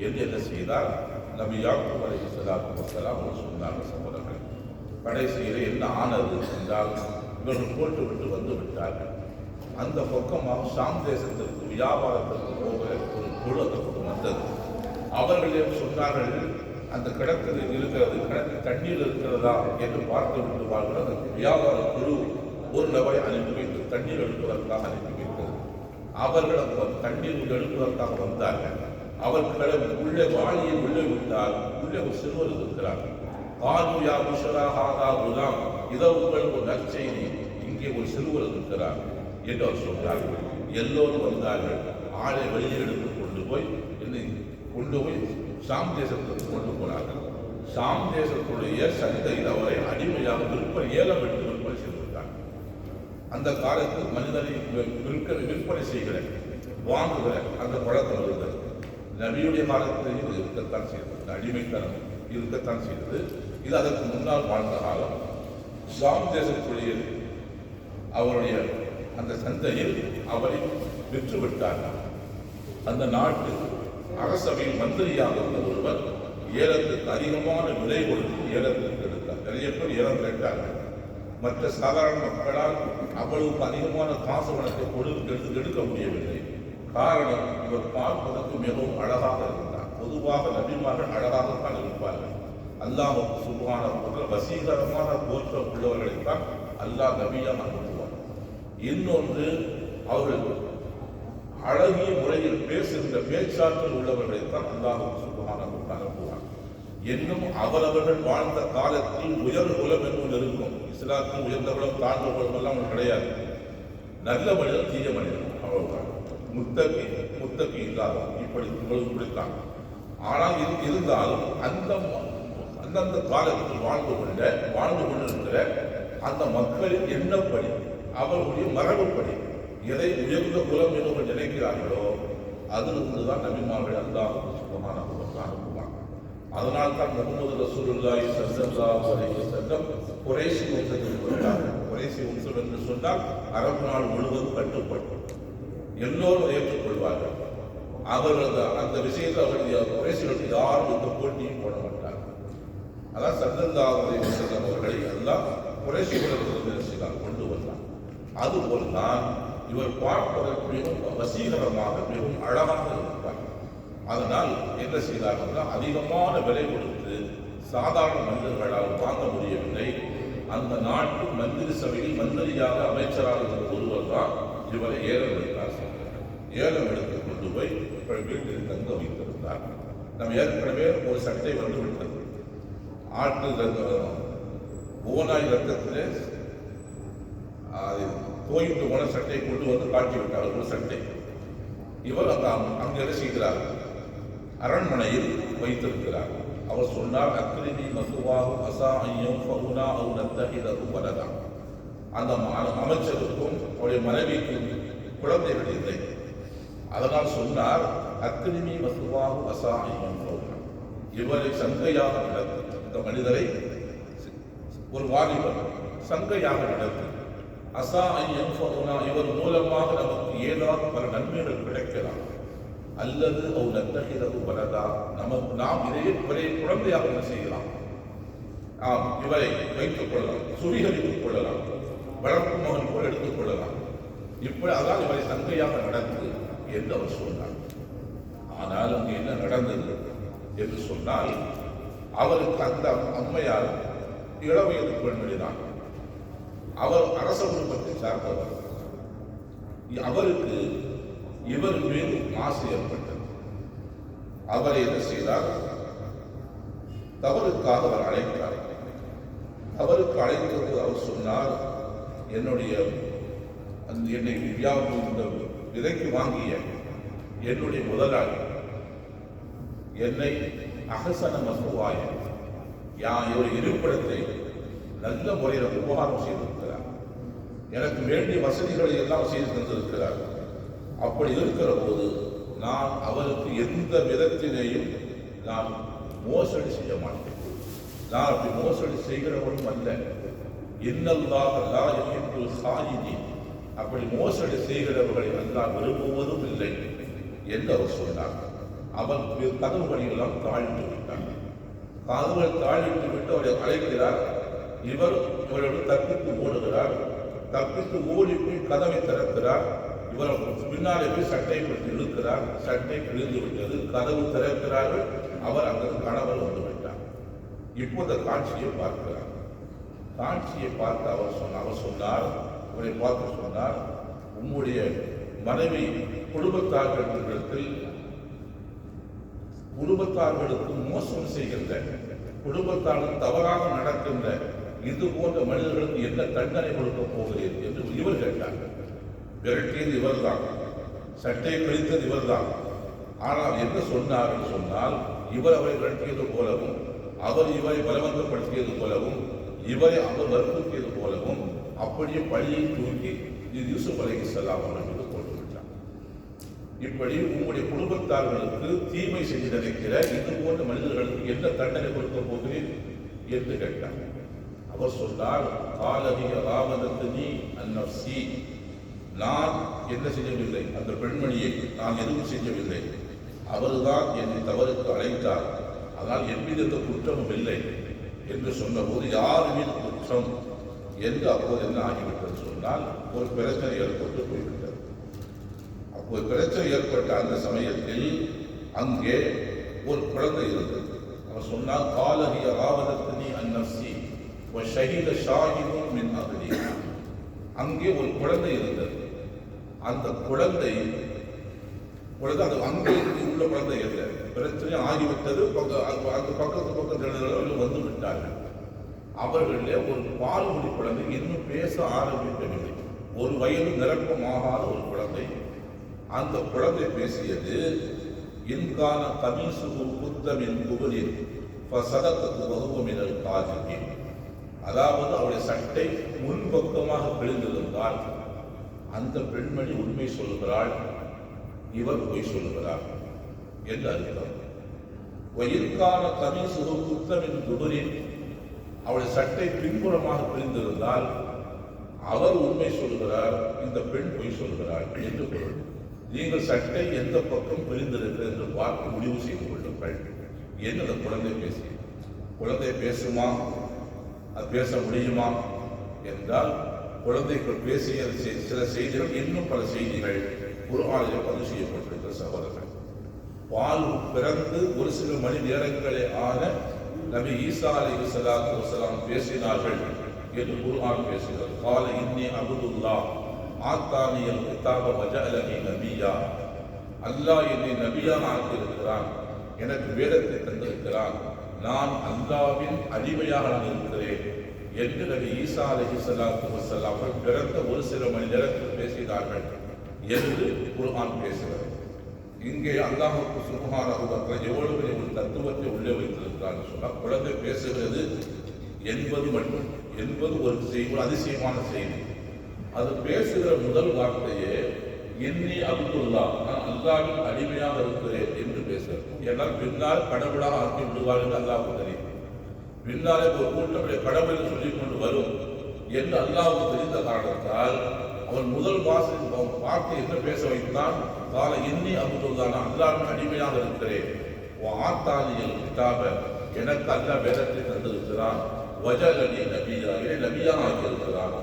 என்று என்ன செய்தார், நபி யாக்கூப் அலைஹிஸ்ஸலாம் அவர் சொன்னார்கள். சகோதரர்கள், கடைசியிலே என்ன ஆனது என்றால், இவர்கள் போட்டு விட்டு வந்து விட்டார்கள். அந்த பக்கமாக ஷாம் தேசத்திற்கு வியாபாரத்திற்கு போகிற ஒரு குழு அந்த பக்கம் வந்தது. அவர்களே சொன்னார்கள், அந்த கிணற்றில் இருக்கிறது, கிணற்றில் தண்ணீர் இருக்கிறதா என்று பார்த்து விட்டு வாழ்கிற அந்த வியாபார குழு ஒரு நபரை அனுப்பி வைத்து தண்ணீர் எடுப்பதற்காக அனுப்பி வைத்தது. அவர்கள் அந்த தண்ணீர் எடுப்பதற்காக வந்தார்கள். அவர்கள் உள்ளே வாளியை உள்ளே விட்டால் உள்ளே ஒரு சிறுவர் இருக்கிறார். காலுயா புஷராஹாதா குலாம், இதோ உங்கள் ஒரு நற்செய்தி, இங்கே ஒரு சிறுவர் இருக்கிறார் என்று அவர் சொன்னார்கள். எல்லோரும் வந்தார்கள். ஆளை வெளியே எடுத்து கொண்டு போய் ஷாம் தேசத்திற்கு கொண்டு போனார்கள். ஷாம் தேசத்துடைய சந்தையில் அவரை அடிமையாக ஏலம் எடுத்து விற்பனை செய்திருந்தார். அந்த காலத்தில் மனிதனை விற்பனை செய்கிற வாங்குகிற அந்த பழக்கம் இருந்தது. நபியுடைய காலத்தில் இது இருக்கத்தான் செய்தது, அடிமைத்தனம் இருக்கத்தான் செய்தது. இது அதற்கு முன்னால் வாழ்ந்த காலம். ஷாம் தேசத்துடைய அவருடைய அந்த சந்தையில் அவரை விற்றுவிட்டார்கள். அந்த நாட்டு அரசவையில் மந்திரியாக இருந்த ஒருவர் ஏலத்துக்கு அதிகமான விலை கொடுத்து ஏலத்திற்கு எடுத்தார். நிறைய பேர் ஏலம் கேட்டார்கள். மற்ற சாதாரண மக்களால் அவ்வளவுக்கு அதிகமான காசு பணத்தை எடுக்க முடியவில்லை. காரணம், இவர் பார்ப்பதற்கு மிகவும் அழகாக இருந்தார். பொதுவாக நபிமார்கள் அழகாகத்தான் இருப்பார்கள். அல்லாஹ் சுப்ஹானஹு வசீகரமான தோற்றம் உள்ளவர்களைத்தான் அல்லாஹ் நபியாக அனுப்புவார். இன்னொன்று, அவர்கள் அழகிய முறையில் பேசுகின்ற பேச்சாற்றல் உள்ளவர்களைத்தான் அல்லாஹ் சுப்ஹானஹு அனுப்புவார். இன்னும் அவரவர்கள் வாழ்ந்த காலத்தில் உயர் குலம் என்று இருக்கும். இஸ்லாத்தில் உயர்ந்த குலம் தாழ்ந்த குலம் எல்லாம் கிடையாது. நல்ல மனிதன் தீய மனிதன் அவ்வளவுதான். முத்தகி இல்லாத இப்படித்தான். ஆனால் இது இருந்தாலும் அந்தந்த காலத்தில் வாழ்ந்து கொண்டிருக்கிற அந்த மக்களின் எண்ணப்படி, அவர்களுடைய மரபுப்படி எதை உயர்ந்த குலம் என்று நினைக்கிறார்களோ அதிலிருந்துதான் நபிமார்கள் அல்லாஹ் சுப்ஹானஹு வ தஆலா அனுப்புவாங்க. அதனால் தான் முஹம்மது ரசூலுல்லாஹி ஸல்லல்லாஹு அலைஹி வஸல்லம் குறைஷி வம்சத்தில் பிறந்தார்கள். குறைஷி வம்சம் என்று சொன்னால் அரபு நாடு முழுவதும் கட்டுப்படும், எல்லோரும் ஏற்றுக்கொள்வார்கள். அவர்கள் அந்த விஷயத்தில் அவர்கள் குறைஷிகளுக்கு யாரும் இந்த போட்டியும் போட மாட்டார்கள். அதான் ஸல்லல்லாஹு அலைஹி வஸல்லம் அவர்களை எல்லாம் குறைஷிகளுக்கு கொண்டு வந்தார். அதுபோல்தான் இவர் பார்ப்பதற்கு மிகவும் வசீகரமாக மிகவும் அழகாக இருப்பார். அதனால் என்ன செய்தார்கள், அதிகமான விலை கொடுத்து சாதாரண மனிதர்களால் வாங்க முடியவில்லை. அந்த நாட்டு மந்திரி சபையில் மந்திரியாக அமைச்சராக இருந்த ஒருவர் தான் இவரை ஏலம் எடுத்தார். ஏலம் எடுத்து கொண்டு போய் வீட்டில் தங்க வைத்திருந்தார். நம்ம ஏற்கனவே ஒரு சட்டை வந்து விட்டது. ஓனாய் ரத்தத்திலே தோய்ந்து போன சட்டை கொண்டு வந்து காட்டி விட்டார். ஒரு சட்டை இவர் அங்கு என்ன செய்கிறார், அரண்மனையில் வைத்திருக்கிறார். அவர் சொன்னார், அக்ரிமி மசுவாகும் அசா ஐயம் ஃபகுனா அவு நத்தஹிதஹு வலதா. அந்த அமைச்சருக்கும் அவருடைய மனைவிக்கும் குழந்தைகள் இல்லை. அதனால் சொன்னார், அக்ரிமி மசுவாகும் அசா ஐயம் ஃபகுனா. இவரை சங்கையாக நடத்து, இந்த மனிதரை ஒரு வாலிபர் சங்கையாக நடத்து, அசா ஐயம் ஃபகுனா, இவர் மூலமாக நமக்கு ஏதாவது பல நன்மைகள் கிடைக்கலாம், அல்லது அவர் நத்தஹிதஹு வலதா, நாம் இவரை குழந்தையாக என்ன செய்யலாம், இவரை வைத்துக் கொள்ளலாம், சுவீகரித்துக் கொள்ளலாம், வளர்ப்பு மகன் போல் எடுத்துக் கொள்ளலாம். இப்படி அதான் இவரை சங்கையாக நடந்தது என்று அவர் சொன்னார். ஆனால் அங்கு என்ன நடந்தது என்று சொன்னால், அவருக்கு அந்த அம்மையார் இளவயது பெண்மணிதான். அவர் அரச குடும்பத்தை சார்ந்தவர். அவருக்கு இவர் மீது ஆசை ஏற்பட்டது. அவர் என்ன செய்தார், தவறுக்காக அவர் அழைத்தார். அவருக்கு அழைத்தது அவர் சொன்னார், என்னுடைய என்னை விலைக்கு வாங்கிய என்னுடைய முதலாளி என்னை அகசன மசுவாய ஒரு இருப்பிடத்தை நல்ல முறையில் உபகாரம் செய்திருக்கிறார். எனக்கு வேண்டிய வசதிகளை எல்லாம் செய்து தந்திருக்கிறார். அப்படி இருக்கிற போது நான் அவருக்கு எந்த விதத்திலேயும் நான் மோசடி செய்ய மாட்டேன். நான் அப்படி மோசடி செய்கிறவனும் அல்ல. இன்னல்லாஹ் லா யுஹிப்புல் ஹாயினீன். அப்படி மோசடி செய்கிறவர்களை அல்லாஹ் விரும்புவதும் இல்லை என்று அவர் சொன்னார். அவர் கதவுகளை எல்லாம் தாழ்ந்து விட்டார். கதவுகள் தாழ்விட்டு விட்டு அவரை அழைக்கிறார். இவரோடு தப்பித்து ஓடுகிறார். தப்பித்து ஓடி போய் கதவை திறக்கிறார். இவர் பின்னாலே போய் சட்டை பற்றி இழுக்கிறார். சட்டை கிழிந்து விட்டது. கதவு திறக்கிறார்கள். அவர் அங்கு கணவர் வந்து விட்டார். இப்போ அந்த காட்சியை பார்க்கிறார். காட்சியை பார்த்து அவர் சொன்னார், அவரை பார்த்து சொன்னார், உங்களுடைய மனைவி குடும்பத்தார்களுக்கு மோசம் செய்கின்ற, குடும்பத்தார்கள் தவறாக நடக்கின்ற இது போன்ற மனிதர்களுக்கு என்ன தண்டனை கொடுக்க போகிறேன் என்று இவர் கேட்டார். விரட்டியது இவர்தான், சட்டை கழித்தது இவர்தான். ஆனால் என்ன சொன்னார் என்று சொன்னால், இவர் அவரை விரட்டியது போலவும், அவர் இவரை பலவந்தப்படுத்தியது போலவும், இவரை அவர் வற்புறுத்தியது போலவும், அப்படியே பழியை தூக்கி யூசுப் அலைஹிஸ்ஸலாம் அவர்கள் மீது போட்டு விட்டார். இப்படி உங்களுடைய குடும்பத்தார்களுக்கு தீமை செய்து நினைக்கிற இது போன்ற மனிதர்களுக்கு என்ன தண்டனை கொடுக்க போகிறேன் என்று கேட்டார். அவர் சொன்னார், காலனி ராவதத்னி அந்நஃப்ஸி, நான் என்ன செய்யவில்லை, அந்த பெண்மணியை நான் எதுவும் செய்யவில்லை, அவர்தான் என்னை தவறுக்கு அழைத்தார், அதனால் என் மீது எந்த குற்றமும் இல்லை என்று சொன்னபோது, யார் மீது குற்றம் என்று அப்போது என்ன ஆகிவிட்டது சொன்னால் ஒரு பிரச்சனை ஏற்பட்டு போய்விட்டது. அப்போது பிரச்சனை ஏற்பட்ட அந்த சமயத்தில் அங்கே ஒரு குழந்தை இருந்தது. அவர் சொன்னால் காலகிய ராவதத்தினி அந்நப்சி ஷஹீத ஷாஹிதும் மின் அகலி. அங்கே ஒரு குழந்தை இருந்தது. அந்த குழந்தை அது அங்கே உள்ள குழந்தை இல்லை, பிரச்சனை ஆகிவிட்டது. அந்த பக்கத்து வந்து விட்டார்கள். அவர்களே ஒரு பால்மொழி குழந்தை, இன்னும் பேச ஆரம்பிக்கவில்லை, ஒரு வயது நிரப்பமாகாத ஒரு குழந்தை. அந்த குழந்தை பேசியது, இன்கான கமீசுகு புத்தமின் புகழில் சதத்துக்கு வகுவமினல் காஜிக்கு. அதாவது அவருடைய சட்டை முன்பக்கமாக பிழிந்திருந்தால் அந்த பெண்மணி உண்மை சொல்லுகிறாள், இவர் பொய் சொல்லுகிறார் என்று அர்த்தம். வயிற்கான கமீசுகு புத்தமின் புகழில் அவருடைய சட்டை பின்புறமாக பிரிந்திருந்தால் அவர் உண்மை சொல்கிறார், இந்த பெண் பொய் சொல்கிறார் என்று பொருள். நீங்கள் சட்டை எந்த பக்கம் பிரிந்திருக்கிறது என்று பார்த்து முடிவு செய்து கொள்ளுங்கள் என்று அந்த குழந்தை பேசி. குழந்தை பேசுமா, அது பேச முடியுமா என்றால், குழந்தைகள் பேசிய சில செய்திகள், இன்னும் பல செய்திகள் குர்ஆனிலே பதிவு செய்யப்பட்டிருக்கிற சகோதரர்கள். பால் பிறந்து ஒரு சில மணி நேரங்களே ஆன நபி ஈசா அலைஹிஸ்ஸலாத்து வஸலாம் பேசினார்கள் என்று குர்ஆன் பேசுகிறது. கால இன்னி அப்துல்லாஹ் ஆத்தானியல் கிதாப வஜஅலனி நபியா. அல்லாஹ் என்னை நபியாக ஆக்கியிருக்கிறான், எனக்கு வேதத்தை தந்திருக்கிறான், நான் அல்லாஹ்வின் அடிமையாக நான் இருக்கிறேன் என்று நபி ஈசா அலைஹிஸ்ஸலாத்து வஸலாம் பிறந்த ஒரு சில மணி நேரத்தில் பேசினார்கள் என்று குர்ஆன் பேசுகிறது. இங்கே அல்லாஹ் சுப்ஹானஹு வ தஆலா எவ்வளவு பெரிய ஒரு தத்துவத்தை உள்ளே வைத்திருக்கிறான்னு சொன்னால், குழந்தை பேசுகிறது என்பது ஒரு அதிசயமான செய்தி. அது பேசுகிற முதல் வார்த்தையே இன்னி அப்துல்லாஹ், நான் அல்லாஹ்வின் அடிமையாக இருக்கிறேன் என்று பேசுகிறது. ஏன்னால் பின்னால் கடவுளாக ஆக்கி விடுவார்கள் அல்லாஹ்வுக்கு தெரியும். பின்னாலே ஒரு கூட்டத்தை கடவுள் சொல்லிக் கொண்டு வரும் என்று அல்லாஹ்வுக்கு தெரிந்த காரணத்தால் அவன் முதல் வார்த்தை என்ன பேச வைத்தான்? கால இன்னி அப்துல்லாஹ், நான் அல்லாஹ்வின் அடிமையாக இருக்கிறேன். ஆத்தானியல் கிதாப, எனக்கு அல்லாஹ் வேதத்தை தந்திருக்கிறான். வஜஅலனி நபியா, என்னை நபியாக ஆக்கியிருக்கிறான்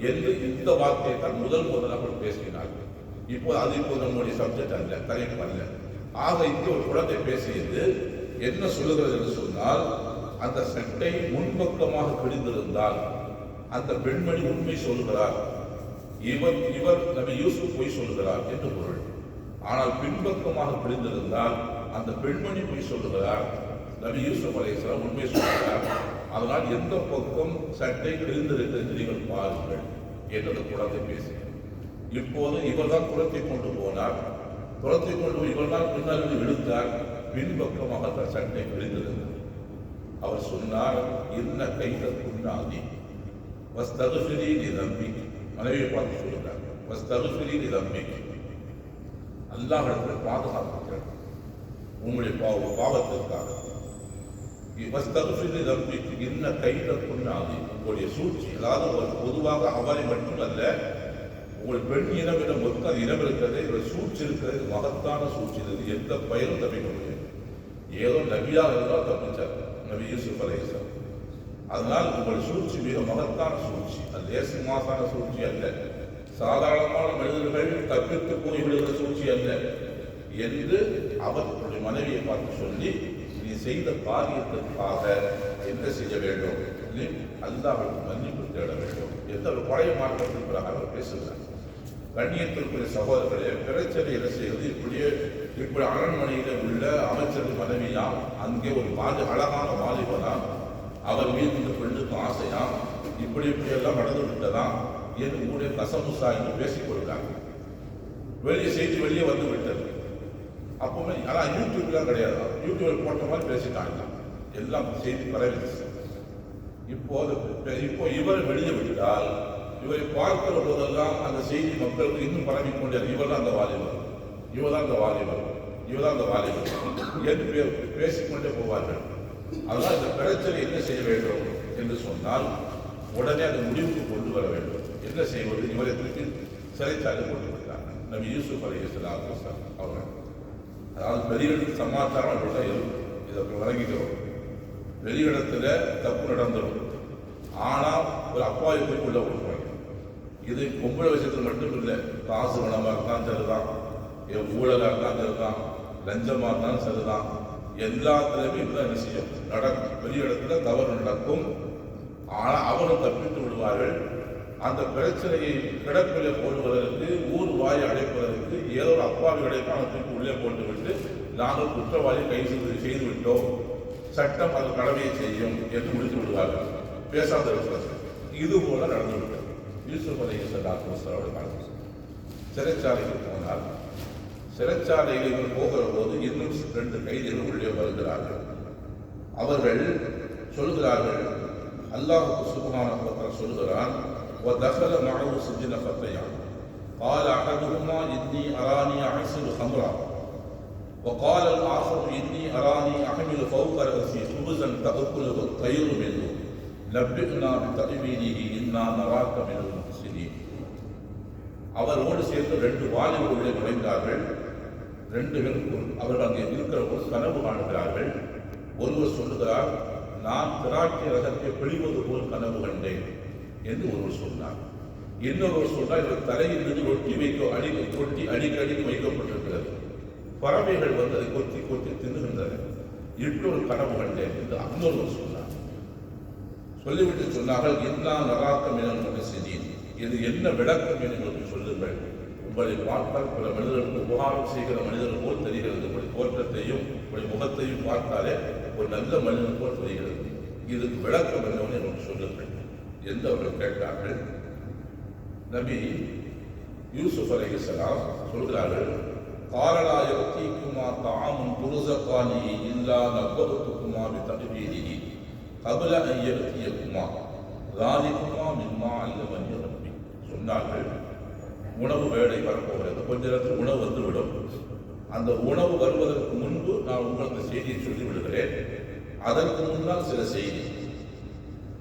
என்று இந்த வார்த்தையை தான் முதலாக பேசினார்கள். இப்போது நம்முடைய சப்ஜெக்ட் அல்ல, தலைப்பு அல்ல. ஆக இங்கே ஒரு குழந்தை பேசியது என்ன சொல்லுகிறது என்று சொன்னால், அந்த சட்டை முன்பக்கமாக பிடிந்திருந்தால் அந்த பெண்மணி உண்மை சொல்லுகிறார், இவர் நபி யூசுப் பொய் சொல்லுகிறார் என்று பொருள். ஆனால் பின்பக்கமாக பிடிந்திருந்தால் அந்த பெண்மணி பொய் சொல்லுகிறார், நபி யூசுப் அலைஹிஸ்ஸலாம் உண்மை சொல்லுகிறார். அதனால் எந்த பக்கம் சட்டை கிழிந்திருக்கிறது நீங்கள் பாருங்கள் என்று அந்த குழந்தை பேசி. இப்போது இவர் தான் துரத்தி கொண்டு போனார். துரத்தி கொண்டு இவர் தான் பின்னால் இழுத்தார். பின்பக்கமாக தான் சட்டை கிழிந்திருந்தது. அவர் சொன்னார், இன்ன கைத குன்னாதி வஸ்தக்ஃபிரி லிதம்பி. மனைவியை பார்த்து சொல்லுகிறார், வஸ்தக்ஃபிரி லிதம்பி, அல்லாஹ்விடத்தில் பாதுகாப்புகள் உங்களுடைய பாவத்திற்காக. வஸ்தக்ஃபிரி லிதம்பி இன்ன கைத குன்னாதி, உங்களுடைய சூழ்ச்சி, அதாவது பொதுவாக அவரை மட்டுமல்ல, உங்கள் பெண் இனமிடம் மொத்த இனம் இருக்கிறது, இவருடைய சூழ்ச்சி இருக்கிறது, மகத்தான சூழ்ச்சி. இது எந்த பயிரும் தப்பிக்க முடியும். ஏதோ நபியாக இருந்தால் தப்பிச்சார் நபி யூசுப் அலைஹிஸ்ஸலாம். அதனால் உங்கள் சூழ்ச்சி மிக மகத்தான சூழ்ச்சி, அது லேசிமாசான சூழ்ச்சி அல்ல, சாதாரணமான மனிதர்கள் தப்பித்து போய் விடுகிற சூழ்ச்சி அல்ல என்று அவர்களுடைய மனைவியை பார்த்து சொல்லி, நீ செய்த காரியத்திற்காக என்ன செய்ய வேண்டும், அல்லாஹ்விற்கு மன்னிப்பு தேட வேண்டும் என்று அவர் பழைய மாற்றத்தின் பிறகு அவர் பேசுகிறார். கண்ணியத்திற்குரிய சகோதரர்களே, பிரச்சனை என்ன செய்வது? இப்படி அரண்மனையில் உள்ள அமைச்சர் மனைவியாம், அங்கே ஒரு அழகான வாலிபனாம், அவர் மீது இந்த பெண்ணுக்கு ஆசையாம், இப்படியெல்லாம் நடந்து விட்டதாம் என்று கூட கசமுசா என்று பேசிக் கொள்கிறாங்க. செய்தி வெளியே வந்து விட்டது. அப்பவுமே ஆனால் யூடியூப்லாம் கிடையாது, யூடியூப்ல போட்ட மாதிரி பேசிட்டாங்க, எல்லாம் செய்தி பரவிச்சு. இப்போ இவர் வெளியே விட்டால் இவரை பார்க்கிற போதெல்லாம் அந்த செய்தி மக்களுக்கு இன்னும் பரவிக்கொண்டே, இவர் தான் அந்த வாலிபர், இவர் தான் அந்த வாலிபர், இவர் தான் அந்த வாலிபர் என்று பேசிக்கொண்டே போவார்கள். அதனால் இந்த பிரச்சனை என்ன செய்ய வேண்டும் என்று சொன்னால், உடனே அந்த முடிவுக்கு கொண்டு வர வேண்டும். என்ன செய்வது? இவரை திருப்பி சிறைச்சாலை கொண்டு வருகிறார் நபி யூசுப் அலைஹிஸ்ஸலாம் அவர்கள். அதாவது வெளியிடத்து சமாச்சாரம் அப்படிதான் இருக்கும், இதை வழங்கிக்கிறோம். வெளியிடத்துல தப்பு நடந்துடும், ஆனால் ஒரு அப்பாயத்துக்கு உள்ள விட்டுருவாங்க. இது பொம்பளை விஷயத்தில் மட்டும் இல்லை, காசு பணமாக இருந்தாலும் சரிதான், ஊழலாக இருந்தாலும் சரிதான், லஞ்சமாக இருந்தாலும் சரிதான், எல்லாத்துலேயுமே இதுதான் என்ன செய்யும் நடக்கும். பெரிய இடத்துல தவறு நடக்கும். ஆனால் அவர்கள் தப்பித்து விடுவார்கள். அந்த பிரச்சனையை கிடப்பில் போடுவதற்கு, ஊர் வாயை அடைப்பதற்கு ஏதோ ஒரு அப்பாவி அடைப்பான தூக்கி உள்ளே போட்டுவிட்டு நாங்கள் குற்றவாளி கைது செய்து விட்டோம், சட்டம் அது கடமையை செய்யும் என்று முடித்து விடுவார்கள். பேசாத விசுவாசம் இது போல நடந்துவிட்டது. யூசுப் அலைஹிஸ்ஸலாம் சிறைச்சாலைக்கு போனால், சிறைச்சாலையில் போகிற போது இன்னும் 2 கைதிகள் உள்ளே வருகிறார்கள். அவர்கள் சொல்கிறார்கள், அல்லாஹ் சுப்ஹானஹு வ தஆலா சொல்கிறான், وَدَخَلَ مَعَهُ السِّجْنَ فَتَيَانِ قَالَ أَحَدُهُمَا إِنِّي أَرَانِي أَعْصِرُ خَمْرًا وَقَالَ الْآخَرُ إِنِّي أَرَانِي أَحْمِلُ فَوْقَ رَأْسِي خُبْزًا تَأْكُلُهُ الطَّيْرُ مِنْهُ نَبِّئْنَا بِتَأْوِيلِهِ إِنَّا نَرَاكَ مِنَ الْمُحْسِنِينَ. அவரோடு சேர்த்து 2 வாலிபர்கள் நுழைந்தார்கள். 2 பேரும் அவர்கள் அங்கே இருக்கிற ஒரு கனவு காணுகிறார்கள். ஒருவர் சொல்லுகிறார், நான் திராட்சை ரசத்தை பிழிவது போல் கனவு கண்டேன் என்று ஒருவர் சொன்னார். இன்னொருவர் சொன்னார், இவர் தலையில் மீது கொட்டி அடிக்கடி வைக்கப்பட்டிருக்கிறது, பறவைகள் வந்து அதை கொத்தி கொத்தி தின்னுகின்றன, இன்னொரு கனவு கண்டேன் என்று இன்னொருவர் சொன்னார். சொல்லிவிட்டு சொன்னார்கள், எல்லா நராக்கம் என செய்தி, இது என்ன விளக்கம் என்று எங்களுக்கு சொல்லுங்கள். உங்களை பார்த்தால் பல மனிதர்களுக்கு உபகாரம் செய்கிற மனிதர்கள் போல் தெரிகிறது. உங்களுடைய தோற்றத்தையும் உங்களுடைய முகத்தையும் பார்த்தாலே ஒரு நல்ல மனிதன் போல் தெரிகிறது. இதுக்கு விளக்கம் என்னவென்று எனக்கு சொல்லுங்கள் என்று அவர்கள் கேட்டார்கள். நபி யூசுப் அலைஹிஸ்ஸலாம் சொல்கிறார்கள், காலலா யக்தீகுமா தஆமுன் துர்ஸகானிஹி இல்லா நபஅதுகுமா பிதஅவீலிஹி கப்ல அன் யக்தியகுமா ஸாலிகுமா மிம்மா அல்லமனி ரப்பி. சொன்னார்கள், உணவு வேளை வரப்போகிறது, கொஞ்ச நேரத்தில் உணவு வந்துவிடும். அந்த உணவு வருவதற்கு முன்பு நான் உங்களுக்கு செய்தியை சொல்லி விடுகிறேன். அதற்கு முன்னால் சில செய்தி,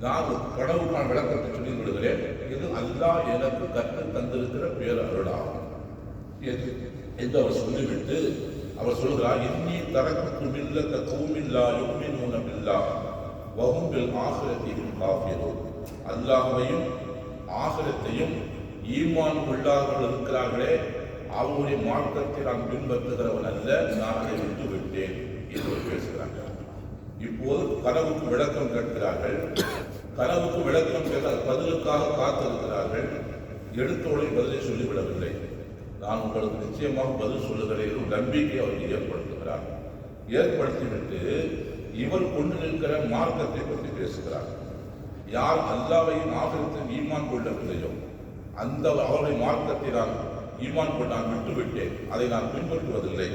நான் கனவுக்கான விளக்கத்தை சொல்லி விடுகிறேன். இது அல்லாஹ் எனக்கு கற்று தந்திருக்கிற பேர் அருளாகும் என்று அவர் சொல்லிவிட்டு அவர் சொல்கிறார், இன்னி தரக்கு மில்லத கௌமில்லா யுமினூன பில்லாஹ் வஹும் பில் ஆখিরাতি காஃபிரூன். அல்லாஹ்வையும் ஆகிரத்தையும் ஈமான் கொள்ளாதவர்கள் இருக்கிறார்களே, அவருடைய மார்க்கத்தை நான் பின்பற்றுகிறவன் அல்ல, நான் அதை விட்டு விட்டேன் என்று பேசுகிறார்கள். இப்போது கனவுக்கு விளக்கம் கேட்கிறார்கள். கனவுக்கு விளக்கம் கேட்ட பதிலுக்காக காத்திருக்கிறார்கள். எடுத்தோடே பதிலை சொல்லிவிடவில்லை. நான் உங்களுக்கு நிச்சயமாக பதில் சொல்லுகிறேன் நம்பிக்கை அவர்கள் ஏற்படுத்துகிறார். ஏற்படுத்திவிட்டு இவர் கொண்டு நிற்கிற மார்க்கத்தை பற்றி பேசுகிறார். யார் அல்லாஹ்வையும் ஆகிரத்தையும் ஈமான் கொள்ளவில்லையோ அந்த அவருடைய மார்க்கத்தை நான் ஈமான் கொண்டு நான் விட்டுவிட்டேன், அதை நான் பின்பற்றுவதில்லை.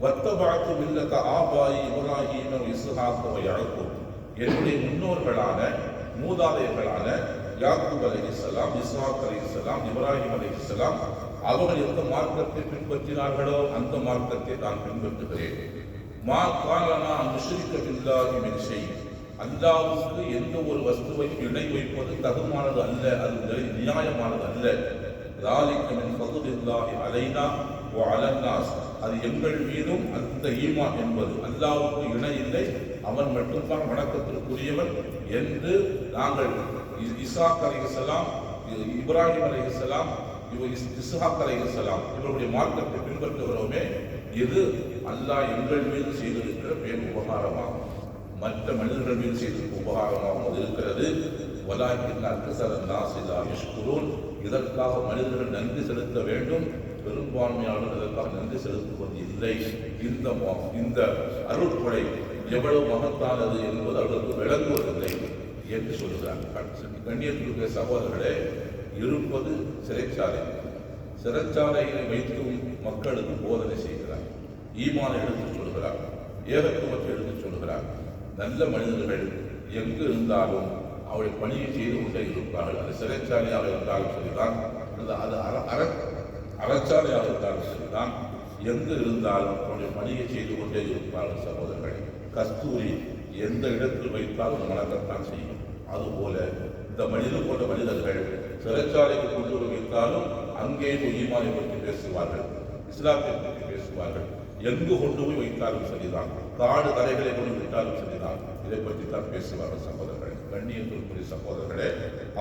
வத்தபாத்து மில்லத ஆபாயி இப்ராஹீம் வ இஸ்ஹாக் வ யாக்கூப், என்னுடைய முன்னோர்களான மூதாதையர்களான யாக்கூப் அலைஹிஸ்ஸலாம், இஸ்ஹாக் அலைஹிஸ்ஸலாம், இப்ராஹிம் அலைஹிஸ்ஸலாம் அவர்கள் எந்த மார்க்கத்தை பின்பற்றினார்களோ அந்த மார்க்கத்தை நான் பின்பற்றுகிறேன். மா காலனா முஷ்ரிக பில்லாஹி மின் ஷை, அல்லாஹ்வுக்கு எந்த ஒரு வஸ்துவையும் இணை வைப்பது தகுமானது அல்ல, அது நியாயமானது அல்ல. ذَلِكَ مِنْ فَضْلِ اللَّهِ عَلَيْنَا وَعَلَى النَّاسِ, அது எங்கள் மீதும் அந்த ஈமான் என்பது அல்லாஹ்வுக்கு இணை இல்லை, அவன் மட்டும்தான் வணக்கத்திற்குரியவன் என்று நாங்கள் இஸ்ஹாக் அலைஹிஸ்ஸலாம், இப்ராஹிம் அலைஹிஸ்ஸலாம், இஸ்ஹாக் அலைஹிஸ்ஸலாம் இவருடைய மார்க்கத்தை பின்பற்றுகிறோமே, இது அல்லாஹ் எங்கள் மீது செய்திருக்கிற பேர் உபகாரமாகும், மற்ற மனிதர்கள் மீது செய்திருக்க உபகாரமாகவும் அது இருக்கிறது. வலாக்கின் அக்ஸர النَّاسِ லா யஷ்குரூன், இதற்காக மனிதர்கள் நன்றி செலுத்த வேண்டும், பெரும்பான்மையாளர்கள் இதற்காக நன்றி செலுத்துவது இல்லை. இந்த அருட்கொடை எவ்வளவு மகத்தானது என்பது அவர்களுக்கு விளங்குவதில்லை என்று சொல்கிறார். கண்ணியத்திற்குரிய சகோதரர்களே, இருப்பது சிறைச்சாலை. சிறைச்சாலைகளை வைத்தும் மக்களுக்கு போதனை செய்கிறார், ஈமானை எடுத்துச் சொல்கிறார், ஏகத்துவத்தை எடுத்துச் சொல்கிறார். நல்ல மனிதர்கள் எங்கு இருந்தாலும் அவருடைய பணியை செய்து கொண்டே இருப்பார்கள். அது சிறைச்சாலையாக இருந்தாலும் சரிதான், அது அறச்சாலையாக இருந்தாலும் சரிதான், எங்கு இருந்தாலும் அவருடைய பணியை செய்து கொண்டே இருப்பார்கள். சகோதரர்கள், கஸ்தூரி எந்த இடத்தில் வைத்தாலும் மணக்கத்தான் செய்யும். அதுபோல இந்த மனிதர் போன்ற மனிதர்கள் சிறைச்சாலைக்கு கொண்டு வைத்தாலும் அங்கே ஈமானை பற்றி பேசுவார்கள், இஸ்லாத்தை பற்றி பேசுவார்கள். எங்கு கொண்டு போய் வைத்தாலும் சரிதான், காடு கரைகளை கொண்டு விட்டாலும் சரிதான், இதை பற்றி தான் பேசுவார்கள். சகோதரர்கள், கண்ணியத்திற்குரிய சகோதரர்களே,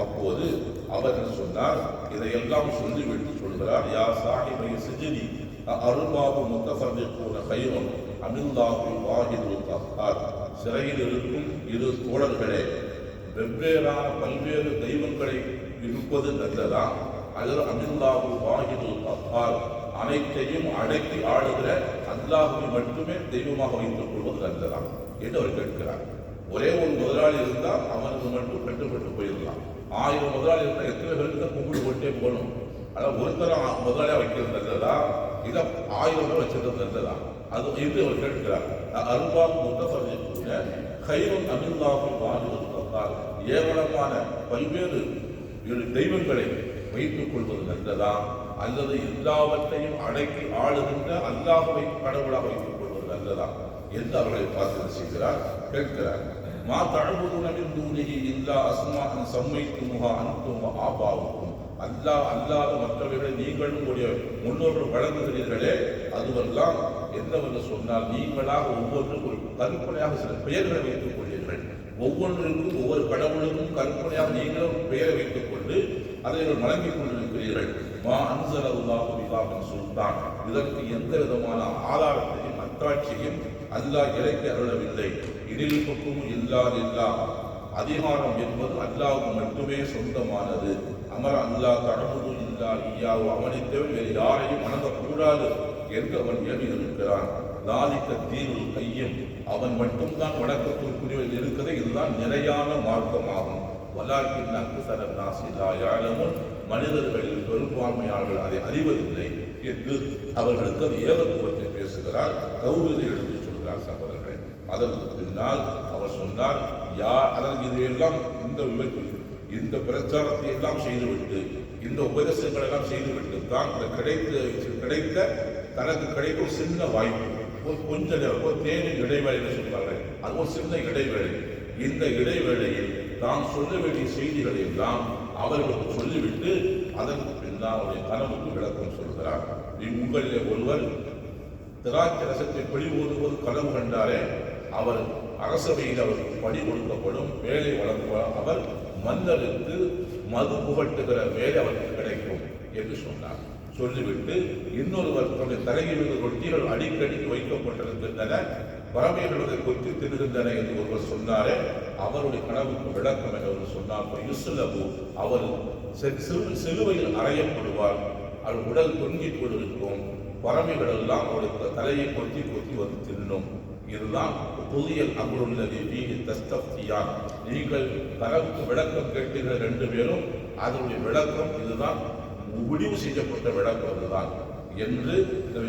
அப்போது அவர் சொன்னார், இதையெல்லாம் சொல்லிவிட்டு சொல்கிறார், யா சாஹிபை சிஜ்னி அர்பாபு முத்தஃபர்ரிகூன கைரும் அமில்லாஹு வாஹிதுல் கஹ்ஹார். சிறையில் இருக்கும் இரு தோழர்களே, வெவ்வேறான பல்வேறு தெய்வங்களை இருப்பது நல்லதா அல்லது அமில்லாஹு வாஹிதுல் கஹ்ஹார் அனைத்தையும் அடக்கி ஆளுகிற அல்லாஹுவை மட்டுமே தெய்வமாக வைத்துக் கொள்வது நல்லதா என்று அவர் கேட்கிறார். ஒரே ஒரு முதலாளி இருந்தால் அவனுக்கு மட்டும் கட்டுப்பட்டு போயிடலாம். 1000 முதலாளி இருந்தால் எத்தனை பேருக்கு தான் கும்பிடு போட்டே போகணும். அதாவது ஒருத்தர முதலாளியாக வைக்கிறது நல்லதா இல்லை 1000 பேர் வச்சிருக்கிறது நல்லதா? அது என்று அவர் கேட்கிறார். அர்பாபு முத்தஃபர்ரிகூன கைரும் அமில்லாஹு வாஹிதுல் கஹ்ஹார், ஏராளமான பல்வேறு தெய்வங்களை வைத்துக் கொள்வது நல்லதா அல்லது எல்லாவற்றையும் அடக்கி ஆளுகின்ற அல்லாஹ்வை கடவுளாக வைத்துக் கொள்வது நல்லதா என்று அவர்களை பார்த்து செய்கிறார், கேட்கிறார். மா தஅபுதுன மின் தூனிஹி இல்லா அஸ்மாஅன் சம்மைத்துமுஹா அன்தும் வ ஆபாவுக்கும். அல்லாஹ் அல்லாத மற்றவர்களை நீங்களும் உடைய முன்னோர்கள் வழங்குகிறீர்களே, அதுவெல்லாம் என்னவென்று சொன்னால் நீங்களாக ஒவ்வொன்றுக்கும் ஒரு கற்பனையாக சில பெயர்களை வைத்துக் கொள்கிறீர்கள். ஒவ்வொன்றிற்கும் ஒவ்வொரு கடவுளுக்கும் கற்பனையாக நீங்களும் பெயரை வைத்துக் கொண்டு அதை வழங்கிக் கொண்டிருக்கிறீர்கள். மா அன்ஸலல்லாஹு பிஹா மின் சுல்தான், இதற்கு எந்த விதமான ஆதாரத்தையும் அத்தாட்சியும் அல்லாஹ் இறக்கி அருளவில்லை. இதில் ஹுக்மு இல்லா லில்லாஹ், அதிகாரம் என்பது அல்லாஹ்வுக்கு மட்டுமே சொந்தமானது. அமர அல்லாஹ் தஅபுது இல்லா இய்யாஹு, அவனை தவிர வேறு யாரையும் வணங்கக்கூடாது என்று அவன் ஏவியிருக்கிறான். ذَلِكَ الدِّينُ الْقَيِّمُ, அவன் மட்டும்தான் வணக்கத்திற்குரியவர் இருக்கிறது. இதுதான் நிலையான மார்க்கமாகும். வலாக்கின் அக்ஸர النَّاسِ لَا يَعْلَمُونَ, மனிதர்களில் பெரும்பான்மையாளர்கள் அதை அறிவதில்லை என்று அவர்களுக்கு அது ஏகத்துவத்தை பேசுகிறார், தௌஹீதை எடுத்து சொல்கிறார் சகோதரர்களே. அதற்கு பின்னால் அவர் சொன்னார், அதற்கு இதையெல்லாம் இந்த பிரச்சாரத்தை எல்லாம் செய்துவிட்டு இந்த உபதேசங்கள் எல்லாம் செய்துவிட்டு தான் கிடைத்த தனக்கு கிடைத்த ஒரு சின்ன வாய்ப்பு, ஒரு கொஞ்ச நேரம், ஒரு தேனின் இடைவேளை சொல்வார்கள், அது ஒரு சின்ன இடைவேளை. இந்த இடைவேளையில் தான் சொல்ல வேண்டிய செய்திகளை எல்லாம் அவர்களுக்கு சொல்லிவிட்டு அதற்கு பின்னால் அவருடைய கனவுக்கு விளக்கம் சொல்கிறார். உங்களிலே ஒருவர் திராட்சை ரசத்தை பிடிபோதுவது கனவு கண்டாரே, அவர் அரசவையில் அவருக்கு பணி கொடுக்கப்படும், வேலை வழங்குவார், அவர் மன்னருக்கு மது புகட்டுகிற வேலை அவருக்கு கிடைக்கும் என்று சொன்னார். சொல்லிவிட்டு இன்னொருவர் தன்னுடைய தலையில் உள்ள ரொட்டிகள் அடிக்கடி வைக்கப்பட்டிருக்கின்றன, பறவைகள் அதை கொத்தி தின்னுகின்றன என்று ஒருவர் சொன்னாரே, அவருடைய கனவுக்கு விளக்கம் என்று சொன்னார். யுஸ்லபு, அவர் சிலுவையில் அறையப்படுவார், அவர் உடல் தொங்கிக் கொண்டிருக்கும், பறவைகள் எல்லாம் அவருடைய தலையை கொத்தி கொத்தி வந்து தின்னும். இதுதான் புதிய அமருள்ளது வீதி தஸ்தப்தியான். நீங்கள் கனவுக்கு விளக்கம் கேட்டீர்கள் 2 பேரும், அதனுடைய விளக்கம் இதுதான், முடிவு செய்யப்பட்ட விளக்கம் இதுதான் என்று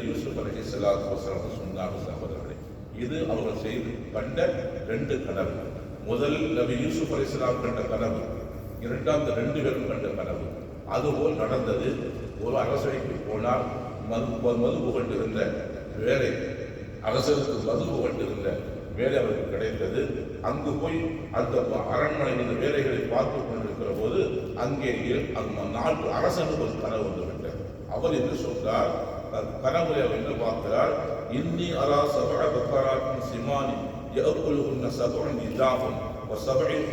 யூசுப் அலைஹிஸ்ஸலாத்து வஸலாம் சொன்னார்கள் சகோதரர்களே. இது அவர்கள் செய்து கண்ட 2 கனவு. முதலில் நபி யூசுப் அலைஹிஸ்ஸலாம் கண்ட கனவு, இரண்டாவது 2 பேரும் கண்ட கனவு. அதுபோல் நடந்தது. ஒரு அரசவைக்கு போனால் மது புகட்டுகின்ற வேலை, அரசருக்கு மது புகட்டுகின்ற வேலை அவருக்கு கிடைத்தது. அங்கு போய் அந்த அரண்மனையில் வேலைகளை பார்த்து கொண்டிருக்கிற போது அங்கே நாட்டு அரசனுக்கு ஒரு கனவு வந்துவிட்டார். அவர் என்று சொன்னார், கனவுரை அவர் என்ன பார்க்கிறார், இன்னி அரா சபஅ பக்கராத்தின் சிமானி யஅக்குலுஹுன்ன சபஉன் இஜாஃபுன் வ சபஉன்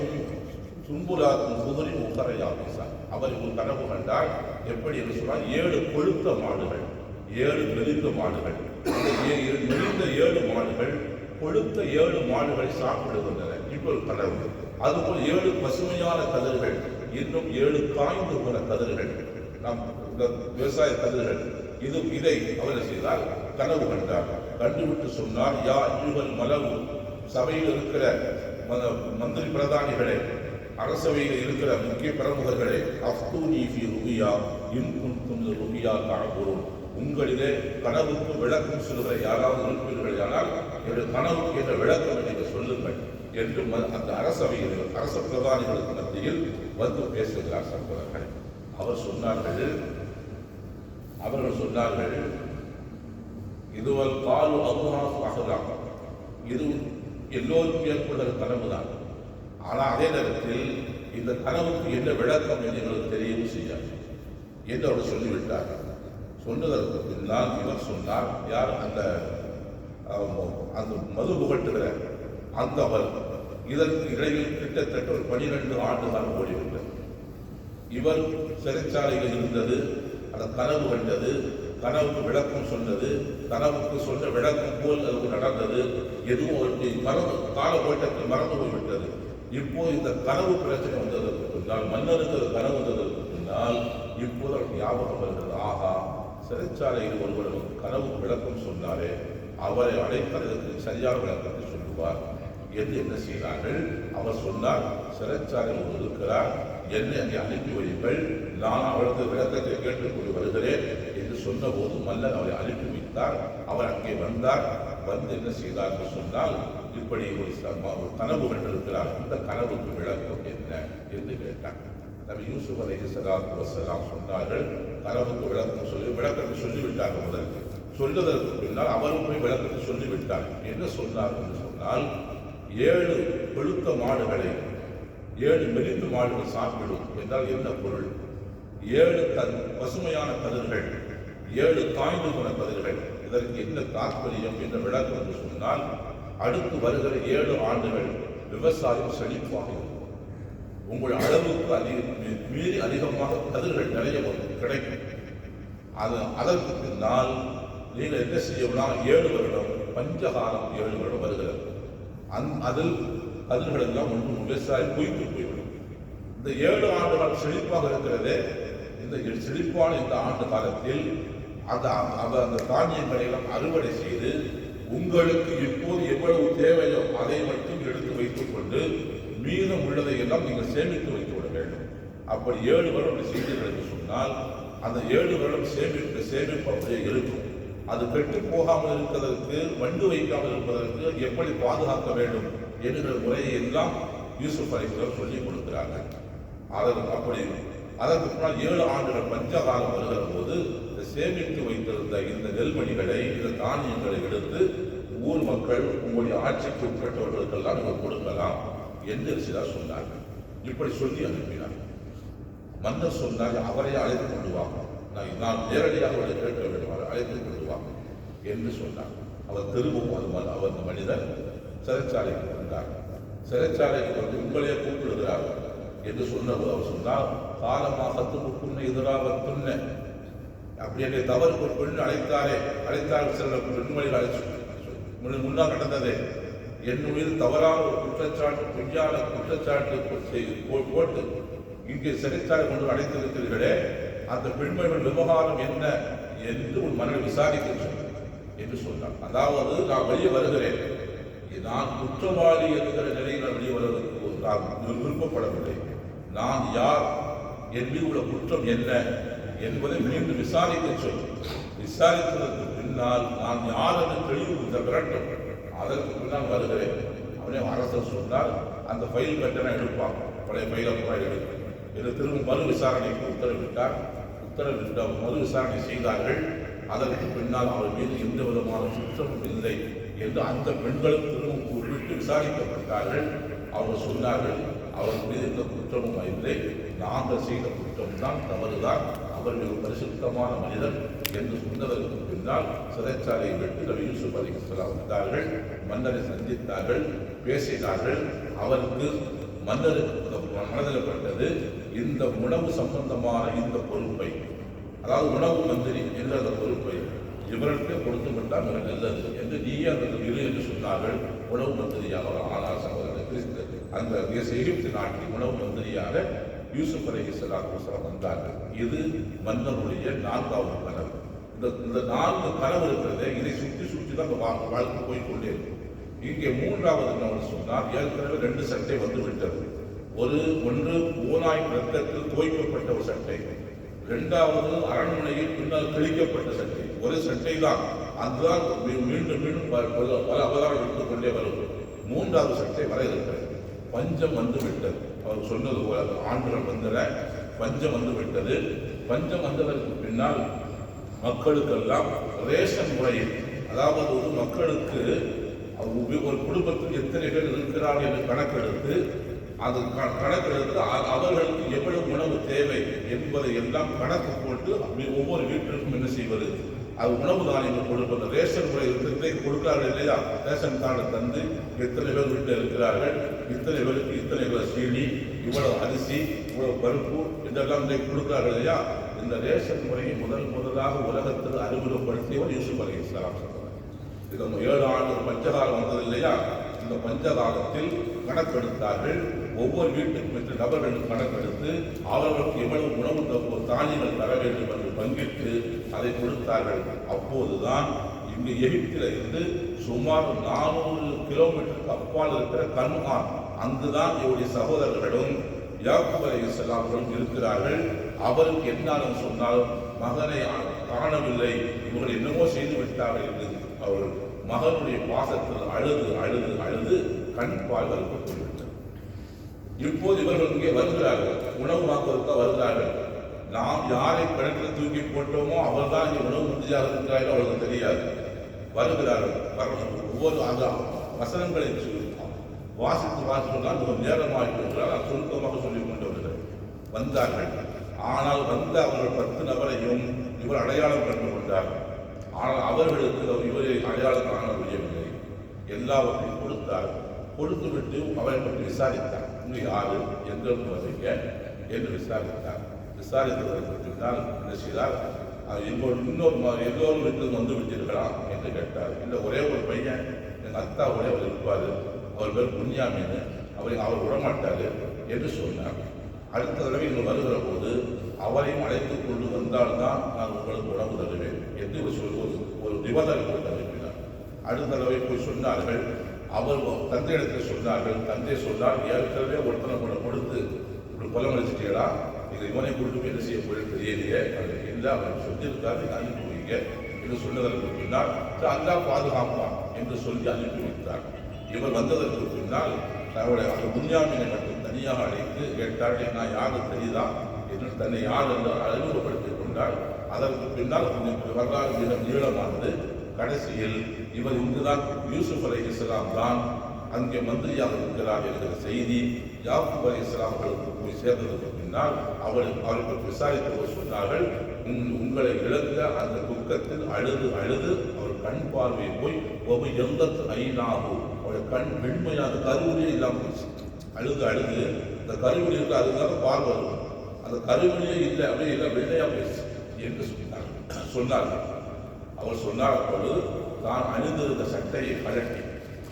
சும்புலாத்தின் குதிரை உக்கரையாபிசா. அவர் ஒரு கனவு கண்டார். எப்படி என்று சொன்னால் 7 கொழுத்த மாடுகள், 7 மெலிந்த மாடுகள், மெலிந்த 7 மாடுகள் கொழுத்த 7 மாடுகளை சாப்பிடுகின்றன. இப்பொரு கனவு. அதுபோல் 7 பசுமையான கதிர்கள், இன்னும் 7 காய்ந்து போன கதிர்கள், நம் விவசாய கதிர்கள். இதை அவர் செய்தால் கனவு கண்டார். கண்டுவிட்டு சொன்னார், யா இவர்கள் மலவு, சபையில் இருக்கிற மந்திரி பிரதானிகளே, அரசவையில் இருக்கிற முக்கிய பிரமுகர்களே, அஃப்தூனி ஃபீ ருபியா இன் குன்தும் ருபியா தஅபுரூன், உங்களிலே கனவுக்கு விளக்கம் சொல்கிற யாராவது இருப்பீர்கள், ஆனால் என்னுடைய கனவுக்கு என்ற விளக்கம் நீங்கள் சொல்லுங்கள் என்று அந்த அரசவையில் அரச பிரதானிகளுக்கு மத்தியில் வந்து பேசுகிறார் சகோதரர்கள். அவர்கள் சொன்னார்கள், இதுவல் காலு அல்லாஹ் அஹ்லாம், இது எல்லோருக்கும் ஏற்படுகிற கனவு தான். ஆனால் அதே நேரத்தில் இந்த கனவுக்கு என்ன விளக்கம் என்று எங்களுக்கு தெரியவும் செய்யாது என்று அவர் சொல்லிவிட்டார். சொன்னதற்கு பின்னால் இவர் சொன்னார், யார் அந்த மது புகட்டுகிற அந்த அவர் இதற்கு இடையில் கிட்டத்தட்ட ஒரு 12 ஆண்டுகள் ஓடிவிட்டது. இவர் சிறைச்சாலையில் இருந்தது, அந்த கனவு கண்டது, கனவுக்கு விளக்கம் சொன்னது, கனவுக்கு சொன்ன விளக்கம் போல் அது நடந்தது. எதுவும் அவருக்கு கால ஓட்டத்தில் மறந்து போய்விட்டது. இப்போது இந்த கனவு பிரச்சனை வந்ததற்கு பின்னால், மன்னருக்கு கனவு வந்ததற்கு பின்னால் இப்போது அவருக்கு ஞாபகம் வருகிறது, ஆகா சிறைச்சாலையில் ஒருவர் கனவு விளக்கம் சொன்னாரே, அவரை அழைப்பதற்கு சரியான விளக்கத்தை சொல்லுவார் என்று என்ன செய்தார்கள். அவர் சொன்னார், சிறைச்சாலையில் ஒரு இருக்கிறார், என்னை அங்கே அனுப்பி வையுங்கள், நான் அவரது விளக்கத்தை கேட்டுக்கொண்டு வருகிறேன் என்று சொன்னபோது மன்னர் அவரை அனுப்பி வைத்தார். அவர் அங்கே வந்தார். வந்து என்ன செய்தார் என்று சொன்னால், இப்படி ஒரு கனவு கண்டிருக்கிறார், இந்த கனவுக்கு விளக்கம் என்ன என்று கேட்டார். நபி யூசுப் அலைஹிஸ்ஸலாத்து வஸ்ஸலாம் சொன்னார்கள், கனவுக்கு விளக்கத்தை சொல்லிவிட்டார்கள். முதற்கு சொல்வதற்கு பின்னால் அவரும் போய் விளக்கத்தை சொல்லிவிட்டார். என்ன சொன்னார் என்று சொன்னால், 7 கொழுத்த மாடுகளை 7 மெலிந்து மாடுகள் சாப்பிடும் என்றால் என்ன பொருள்? 7 பசுமையான கதிர்கள், 7 காய்ந்து போன கதிர்கள், இதற்கு என்ன தாற்பயம் என்ற விளக்கம் என்று சொன்னால், அடுத்து வருகிற 7 ஆண்டுகள் விவசாயம் செழிப்பாக இருக்கும். உங்கள் அளவுக்கு மீறி அதிகமாக கதிர்கள் நிறைய கிடைக்கும். அதற்கு பின்னால் நீங்கள் என்ன செய்யலாம், 7 வருடம் பஞ்சகாலம் 7 வருடம் வருகிறது. அதில் கதிர்கள் எல்லாம் ஒன்றும் விவசாயம் பொய்த்து போய்விடும். இந்த 7 ஆண்டுகள் செழிப்பாக இருக்கிறது. இந்த செழிப்பான இந்த ஆண்டு காலத்தில் அந்த தானியங்களை எல்லாம் அறுவடை செய்து உங்களுக்கு இப்போது எவ்வளவு தேவையோ அதை மட்டும் எடுத்து வைத்துக் கொண்டு மீதம் உள்ளதை எல்லாம் நீங்கள் சேமித்து வைத்து விட வேண்டும். அப்படி 7 வருடம் செய்தீர்கள் என்று சொன்னால் அந்த 7 வருடம் சேமிப்பு அப்படியே இருக்கும். அது கெட்டு போகாமல் இருப்பதற்கு, வண்டு வைக்காமல் இருப்பதற்கு எப்படி பாதுகாக்க வேண்டும் என்கிற முறையை எல்லாம் யூசுப் அலைஹிஸ்ஸலாம் சொல்லிக் கொடுக்கிறார்கள். அதற்கு முன்னால் 7 ஆண்டுகள் பஞ்சகாலம் வருகிற போது சேமித்து வைத்திருந்த இந்த நெல்மணிகளை, இந்த தானியங்களை எடுத்து ஊர் மக்கள், உங்களுடைய ஆட்சிக்கு உட்பட்டவர்களுக்கெல்லாம் நீங்கள் கொடுக்கலாம் என்று சிலர் சொன்னார்கள். இப்படி சொல்லி அனுப்பினார். மன்னர் சொன்னார், அவரை அழைத்து கொண்டு வாங்க, நான் நேரடியாக அவரை கேட்க வேண்டும், அவரை அழைத்து கொண்டு வாங்க என்று சொன்னார். அவர் திரும்பவும் அவர் அந்த மனிதர் சிறைச்சாலைக்கு வந்தார். சிறைச்சாலைக்கு வந்து உங்களையே கூப்பிடுகிறார் என்று சொன்னபோது அவர் சொன்னார், காலமாக துணுக்குன்ன எதிராக துண்ண, அப்படி என்னை தவறு ஒரு பெண் அழைத்தார் சில பெண்மொழிகள் அழைச்சு முன்னால் நடந்தது. என் மீது தவறான ஒரு குற்றச்சாட்டு, பொய்யான குற்றச்சாட்டு போட்டு இங்கே சிறைச்சாலை கொண்டு அழைத்திருக்கிறீர்களே, அந்த பெண்மணிகள் விவகாரம் என்ன என்று ஒரு மனதை விசாரிக்க என்று சொன்னார். அதாவது நான் வெளியே வருகிறேன், நான் குற்றவாளி என்கிற நிலையில் நான் வெளியே வருவதற்கு நான் விருப்பப்படவில்லை. நான் யார், என் மீது உள்ள குற்றம் என்ன என்பதை மீண்டும் விசாரிக்க சொல்லி, விசாரித்ததற்கு பின்னால் நான் யார் என்று தெளிவு விரட்டும், அதற்கு பின்னால் வருகிறேன். அவனே அரசர் சொன்னார், அந்த ஃபைல் கட்டணம் எடுப்பாங்க, பழைய ஃபைலை கூட எடுக்கும் என்று திரும்ப மறு விசாரணைக்கு உத்தரவிட்ட மறு விசாரணை செய்தார்கள். அதற்கு பின்னால் அவர் மீது எந்த விதமான குற்றமும் இல்லை என்று அந்த பெண்களும் திரும்ப கூறிவிட்டு விசாரிக்கப்பட்டார்கள். அவர் சொன்னார்கள், அவர் மீது எந்த குற்றமும் இல்லை, நாங்கள் செய்த குற்றம் தான், தவறுதான், அவர் மிக பரிசுத்தமான மனிதர் என்று சொன்னதற்கு பின்னால் சிறைச்சாலையை விட்டு நபி யூசுப் அலைஹிஸ்ஸலாம் வந்தார்கள். மன்னரை சந்தித்தார்கள், பேசினார்கள். அவருக்கு மன்னருக்கு மனதில் பட்டது, இந்த உணவு சம்பந்தமான இந்த பொறுப்பை, அதாவது உணவு மந்திரி என்ற அந்த பொறுப்பை இவருக்கு கொடுத்து விட்டால் மிக நல்லது என்று நீயே அந்த இரு என்று சொன்னார்கள். உணவு மந்திரியாக ஆனால் சகோதரர் அந்த எகிப்து நாட்டில் உணவு மந்திரியாக யூசுப் அலைஹிஸ்ஸலாத்து வஸ்ஸலாம் வந்தார்கள். இது மன்னருடைய 4வது கனவு. இந்த 4 கனவு இருக்கிறதே, இதை சுற்றி தான் வாழ்க்கை போய்கொண்டே இருக்கும். இங்கே 3வது கனவு சொன்னால், ஏற்கனவே 2 சட்டை வந்து விட்டது. ஒன்று ஓநாய் ரத்தத்தில் தோய்க்கப்பட்ட ஒரு சட்டை, 2வது அரண்மனையில் பின்னால் கிழிக்கப்பட்ட சட்டை. ஒரு சட்டை தான், அதுதான் மீண்டும் பல அவதாரம் எடுத்துக் கொண்டே வரும். 3வது சட்டை வர இருக்கிறது. பஞ்சம் வந்து விட்டது. அவர் சொன்னது போல ஆண்டுகள் வந்தன, பஞ்சம் வந்து விட்டது. பஞ்சம் வந்ததற்கு பின்னால் மக்களுக்கெல்லாம் ரேஷன் முறையில், அதாவது மக்களுக்கு ஒரு குடும்பத்தில் எத்தனை பேர் இருக்கிறார்கள் என்று கணக்கெடுத்து, அது கணக்கெடுத்து அவர்களுக்கு எவ்வளவு உணவு தேவை என்பதை எல்லாம் கணக்கு போட்டு ஒவ்வொரு வீட்டிற்கும் என்ன செய்வது, அது உணவு தானியங்கள் கொடுப்பது ரேஷன் முறை இன்றைக்கு கொடுக்கிறார்கள் இல்லையா? ரேஷன் கார்டை தந்து எத்தனை பேர் வீட்டில் இருக்கிறார்கள், இத்தனை பேருக்கு இத்தனை பேர் சீனி, இவ்வளவு அரிசி, இவ்வளவு பருப்பு இதெல்லாம் இன்றைக்கு கொடுக்கிறார்கள் இல்லையா? இந்த ரேஷன் முறையை முதலாக உலகத்தில் அறிமுகப்படுத்தியவர் யூசுப் அலைஹிஸ்ஸலாம் சொல்றார். இது 7 ஆண்டு பஞ்சகாலம் வந்தது இல்லையா? இந்த பஞ்சகாலத்தில் கணக்கெடுத்தார்கள். ஒவ்வொரு வீட்டுக்கும் 8 நபர்களுக்கு கணக்கெடுத்து அவர்களுக்கு எவ்வளவு உணவு தானியங்கள் தர வேண்டும் என்று பங்கிட்டு அதை கொடுத்தார்கள். அப்போதுதான் இங்கு எகிப்தில் இருந்து சுமார் 400 கிலோமீட்டருக்கு அப்பால் இருக்கிற கன்ஆன், அங்குதான் இவருடைய சகோதரர்களும் யாக்கூப் அலைஹிஸ்ஸலாம் இருக்கிறார்கள். அவருக்கு என்னாலும் சொன்னால் மகனை காணவில்லை, இவர்கள் என்னமோ செய்து விட்டார்கள் என்று அவர்கள் மகனுடைய பாசத்தில் அழுது அழுது அழுது கண் பார்வைக்கு போய்விட்டது. இப்போது இவர்கள் இங்கே வருகிறார்கள், உணவு வாங்குவதற்கு வருகிறார்கள். நாம் யாரை கிணற்றில் தூக்கி போட்டோமோ அவர் தான் இங்கே உணவு உறுதியாக இருக்கிறார்கள், அவர்களுக்கு தெரியாது. வருகிறார்கள், ஒவ்வொரு அந்த வசனங்களை வாசித்துதான் ஒரு நேரமாக இருக்கிறார். சுருக்கமாக சொல்லிக் கொண்டு வருகிறார். வந்தார்கள். ஆனால் வந்து அவர்கள் 10 நபரையும் இவர் அடையாளம் கண்டு கொண்டார்கள். ஆனால் அவர்களுக்கு இவரை அடையாளம் காண முடியவில்லை. எல்லாவற்றையும் கொடுத்தார். கொடுத்துவிட்டு அவரை பற்றி விசாரித்தார். இன்னும் யாரு எங்களுக்கு வருவீங்க என்று விசாரித்தார். விசாரித்ததற்கு பின்னால் என்ன செய்தார்? எல்லோரும் வீட்டில் வந்து விட்டீர்களா என்று கேட்டார். இல்லை, ஒரே ஒரு பையன் எங்கள் அத்தாவோட அவர் இருப்பார், அவர் பேர் புன்யாமின்னு, அவர் விடமாட்டார் என்று சொன்னார். அடுத்த தடவை நீங்கள் வருகிற போது அவரையும் அழைத்துக் கொண்டு வந்தால்தான் நான் உங்களுக்கு உணவு தருவேன் என்று ஒரு நிபந்தனை கொடுத்து அனுப்பினார். அடுத்த தடவை போய் சொன்னார்கள். அவர் தந்தையிடத்தில் சொன்னார்கள். தந்தை சொன்னார், ஏற்கனவே ஒருத்தனை கூட கொடுத்து இப்படி கொலமளிச்சிட்டீங்களா, இதை இவனை கொண்டு போய் என்ன செய்ய போய் தெரியலையே, இல்லை அவர் சொல்லியிருக்காரு, அனுப்பிவிங்க என்று சொன்னதற்கு பின்னால் அல்லாஹ் பாதுகாப்பான் என்று சொல்லி அனுப்பி வைத்தார். இவர் வந்ததற்கு பின்னால் அவருடைய அந்த புன்யாமினை மட்டும் தனியாக அழைத்து கேட்டார்கள், நான் யாரு தெரியுதா என்று தன்னை யார் என்று அறிமுகப்படுத்திக் கொண்டார். அதற்கு பின்னால் கொஞ்சம் வரலாறு நீளமானது. கடைசியில் இவர் இங்குதான் யூசுப் அலைஹிஸ்ஸலாம் தான் அங்கே மந்திரியாக இருக்கிறார் என்கிற செய்தி யாக்கூப் அலைஹிஸ்ஸலாம் அவர்களுக்கு போய் சேர்ந்ததற்கு பின்னால் அவர்கள் விசாரித்தவர் சொன்னார்கள், உங்களை இழந்த அந்த துக்கத்தில் அழுது அழுது அவர் கண் பார்வையை போய் ஒவ்வொரு எந்தத்து ஐநாகும் அவருடைய கண் வெண்மையாக கருவொலியே இல்லாமல் போச்சு. அழுது அழுது இந்த கருவொலி இருக்கு, அதுக்காக பார்வை வரும், அந்த கருவொலியே இல்லை, அப்படியே இல்லை, வெள்ளையா போயிடுச்சு என்று சொன்னார்கள். அவர் சொன்னார், அப்பொழுது தான் அணிந்திருந்த சட்டையை கழட்டி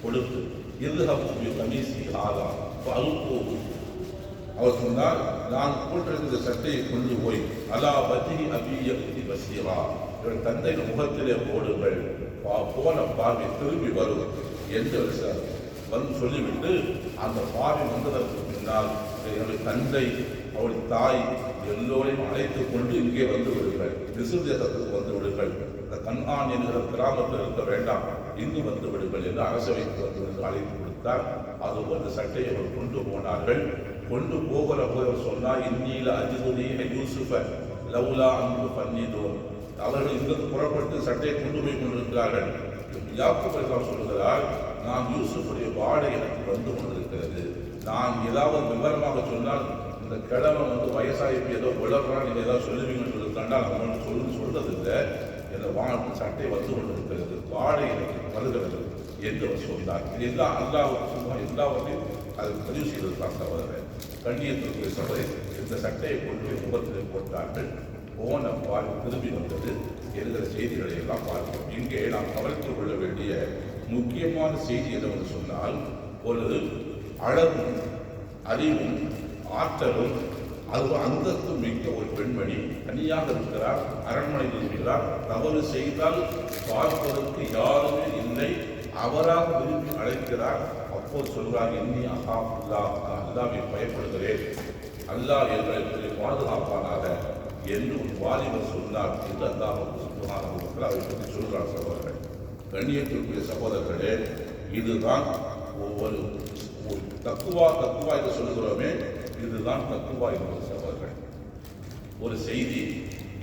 கொடுத்து கமீசி ஆதா அறுப்போது அவர் சொன்னார், நான் போட்டிருந்த சட்டையை கொண்டு போய் அலா பதி அபியி பசீரா இவள் தந்தையின் முகத்திலே போடுங்கள், போன பார்வை திரும்பி வரும் என்று வந்து சொல்லிவிட்டு அந்த பார்வை வந்ததற்கு பின்னால் என்னுடைய தந்தை அவருடைய தாய் எல்லோரையும் அழைத்துக் கொண்டு இங்கே வந்து விடுங்கள், மிஸ்ர் தேசத்துக்கு வந்து விடுங்கள், இந்த கன்ஆன் என்கிற கிராமத்தில் இருக்க வேண்டாம், இங்கு வந்து விடுங்கள் என்று அரசவைக்கு வந்து அழைத்து கொடுத்தார். அதுபோல் அந்த சட்டையை அவர் கொண்டு போனார்கள். கொண்டு போகிற போது அவர் சொன்னார், இந்நீல அஜிதுனி யூசுஃப லவுலா அன்பு பன்னிதோன். அவர்கள் இங்கிருந்து புறப்பட்டு சட்டையை கொண்டு போய் கொண்டிருக்கிறார்கள். யாக்கூப் அலைஹிஸ்ஸலாம் சொல்லுகிறார், நான் யூசுஃபுடைய வாடை எனக்கு வந்து கொண்டிருக்கிறது, நான் ஏதாவது விவரமாக சொன்னால் இந்த கிழமை வந்து வயசாகி ஏதோ விளக்குறான், நீங்கள் ஏதாவது சொல்லுவீங்கன்னு சொல்லிருக்காண்டா நம்ம சொல்றதில்லை, என்ற சட்டை வந்து கொண்டிருக்கிறது, வாடை எனக்கு வருகிறது என்று அவர் சொன்னார். இது எல்லாம் அல்லாஹ் எல்லாவற்றையும் அதை பதிவு செய்திருக்கான். சகோதரர் கண்ணியத்திற்கு சகோதரர் இந்த சட்டையை கொண்டு முகத்தில் போட்டார்கள். போன பால் திரும்பி வந்தது என்கிற செய்திகளை எல்லாம் பார்க்கிறோம். இங்கே நாம் கவனித்துக் கொள்ள வேண்டிய முக்கியமான செய்தி என்னவென்று சொன்னால், ஒரு அழகும் அறிவும் ஆற்றலும் அது அந்தஸ்து மிக்க ஒரு பெண்மணி தனியாக இருக்கிறார், அரண்மனையில் இருக்கிறார். தவறு செய்தால் பார்ப்பதற்கு யாருமே இல்லை, அவராக விரும்பி அழைக்கிறார். அப்போது சொல்கிறார், இன்னி அஹாஃபுல்லா, அல்லாஹ்வை பயப்படுகிறேன், அல்லாஹ் எங்களை பாதுகாப்பானாக என்று ஒரு வாலிபர் சொன்னார் என்று அல்லாஹ் சுப்ஹானஹு வ தஆலா அதை பற்றி சொல்கிறார். சகோதரர்கள், கண்ணியத்திற்குரிய சகோதரர்களே, இதுதான் ஒவ்வொரு தக்குவா என்று சொல்லுகிறோமே, இதுதான் தக்குவா என்பது. சகோதரர்கள், ஒரு செய்தி,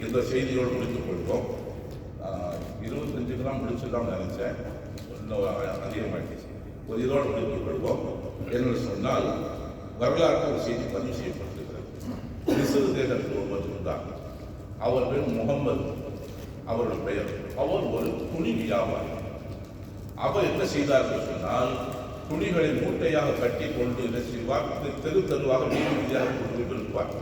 இந்த செய்தியோடு முடித்துக் கொள்வோம். 25 கிராம் முடிச்சிடலாம் நினைச்சேன், இன்னும் அதிகமாகிடுச்சு. ஒரு இதோடு முடித்துக் கொள்வோம். என்று சொன்னால், வரலாற்று ஒரு செய்தி பதிவு செய்யப்பட்டிருக்கிறது. மிஸ்ர் தேசத்தில் ஒருவர் இருந்தார். அவர் பேர் முகம்மது. அவருடைய பெயர். அவர் ஒரு துணி வியாபாரி. அவர் என்ன செய்தார் என்று சொன்னால், துணிகளை மூட்டையாக கட்டி கொண்டு என்ன செய்வார், தெரு தெருவாக வீதி வீதியாக கொண்டு இருப்பார்.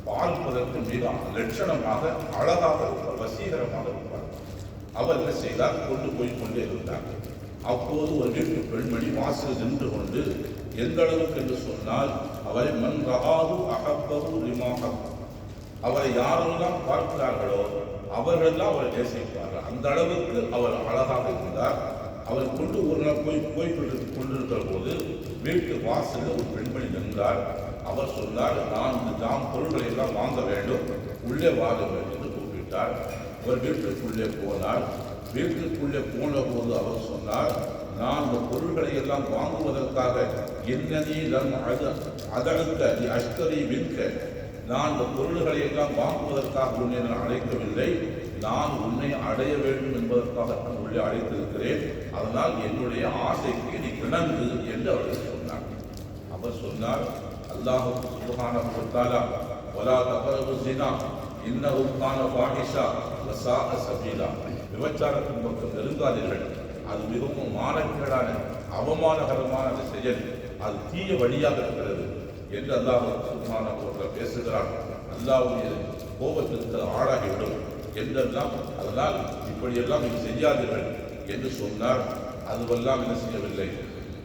பார்ப்பதற்கு மிக லட்சணமாக அழகாக இருப்பார், வசீகரமாக இருப்பார். அவர் என்ன செய்தார், கொண்டு போய் கொண்டே இருந்தார். அப்போது ஒரு வீட்டு பெண்மணி வாசல் நின்று கொண்டு, எந்த அளவுக்கு என்று சொன்னால், அவரை மன் ரகாது அகப்பது லிமாக, அவரை யாரெல்லாம் பார்க்கிறார்களோ அவர்களெல்லாம் அவரை நேசிப்பார்கள். அந்த அளவுக்கு அவர் அழகாக இருந்தார். அவர் கொண்டு ஒரு நாள் போய் கொண்டிருக்கிற போது வீட்டு வாசலில் ஒரு பெண்மணி நின்றார். அவர் சொன்னார், நான் இந்த பொருள்களை எல்லாம் வாங்க வேண்டும், உள்ளே வாருங்கள் என்று கூப்பிட்டார். அவர் வீட்டுக்குள்ளே போனார். வீட்டுக்குள்ளே போன போது அவர் சொன்னார், நான் இந்த பொருள்களை எல்லாம் வாங்குவதற்காக என்னனி லம் அதழுக்க அஷ்டரி விற்க, நான் இந்த பொருள்களை எல்லாம் வாங்குவதற்காக உன்னை நான் அழைக்கவில்லை, நான் உன்னை அடைய வேண்டும் என்பதற்காக நான் உள்ளே அழைத்திருக்கிறேன். அதனால் என்னுடைய ஆசைக்கு நீ கிணங்கு என்று அவர்கள் சொன்னார். அவர் சொன்னார், அல்லாஹ் சுப்ஹானஹு வ தஆலா வலா தக்ரபு ஸினா இன்னஹு கான ஃபாஹிஷா வ ஸாஅ ஸபீலா, விபச்சாரத்தின் பக்கம் நெருங்காதீர்கள், அது மிகவும் மானக்கேடான அவமானகரமான செயல், அது தீய வழியாக இருக்கிறது என்று அல்லாஹ் சுப்ஹானஹு வ தஆலா பேசுகிறார். அல்லாஹ்வுடைய கோபத்திற்கு ஆளாகிவிடும் என்றெல்லாம், அதனால் இப்படியெல்லாம் நீங்கள் செய்யாதீர்கள் என்று சொன்னார். அதுவெல்லாம் என்ன செய்யவில்லை.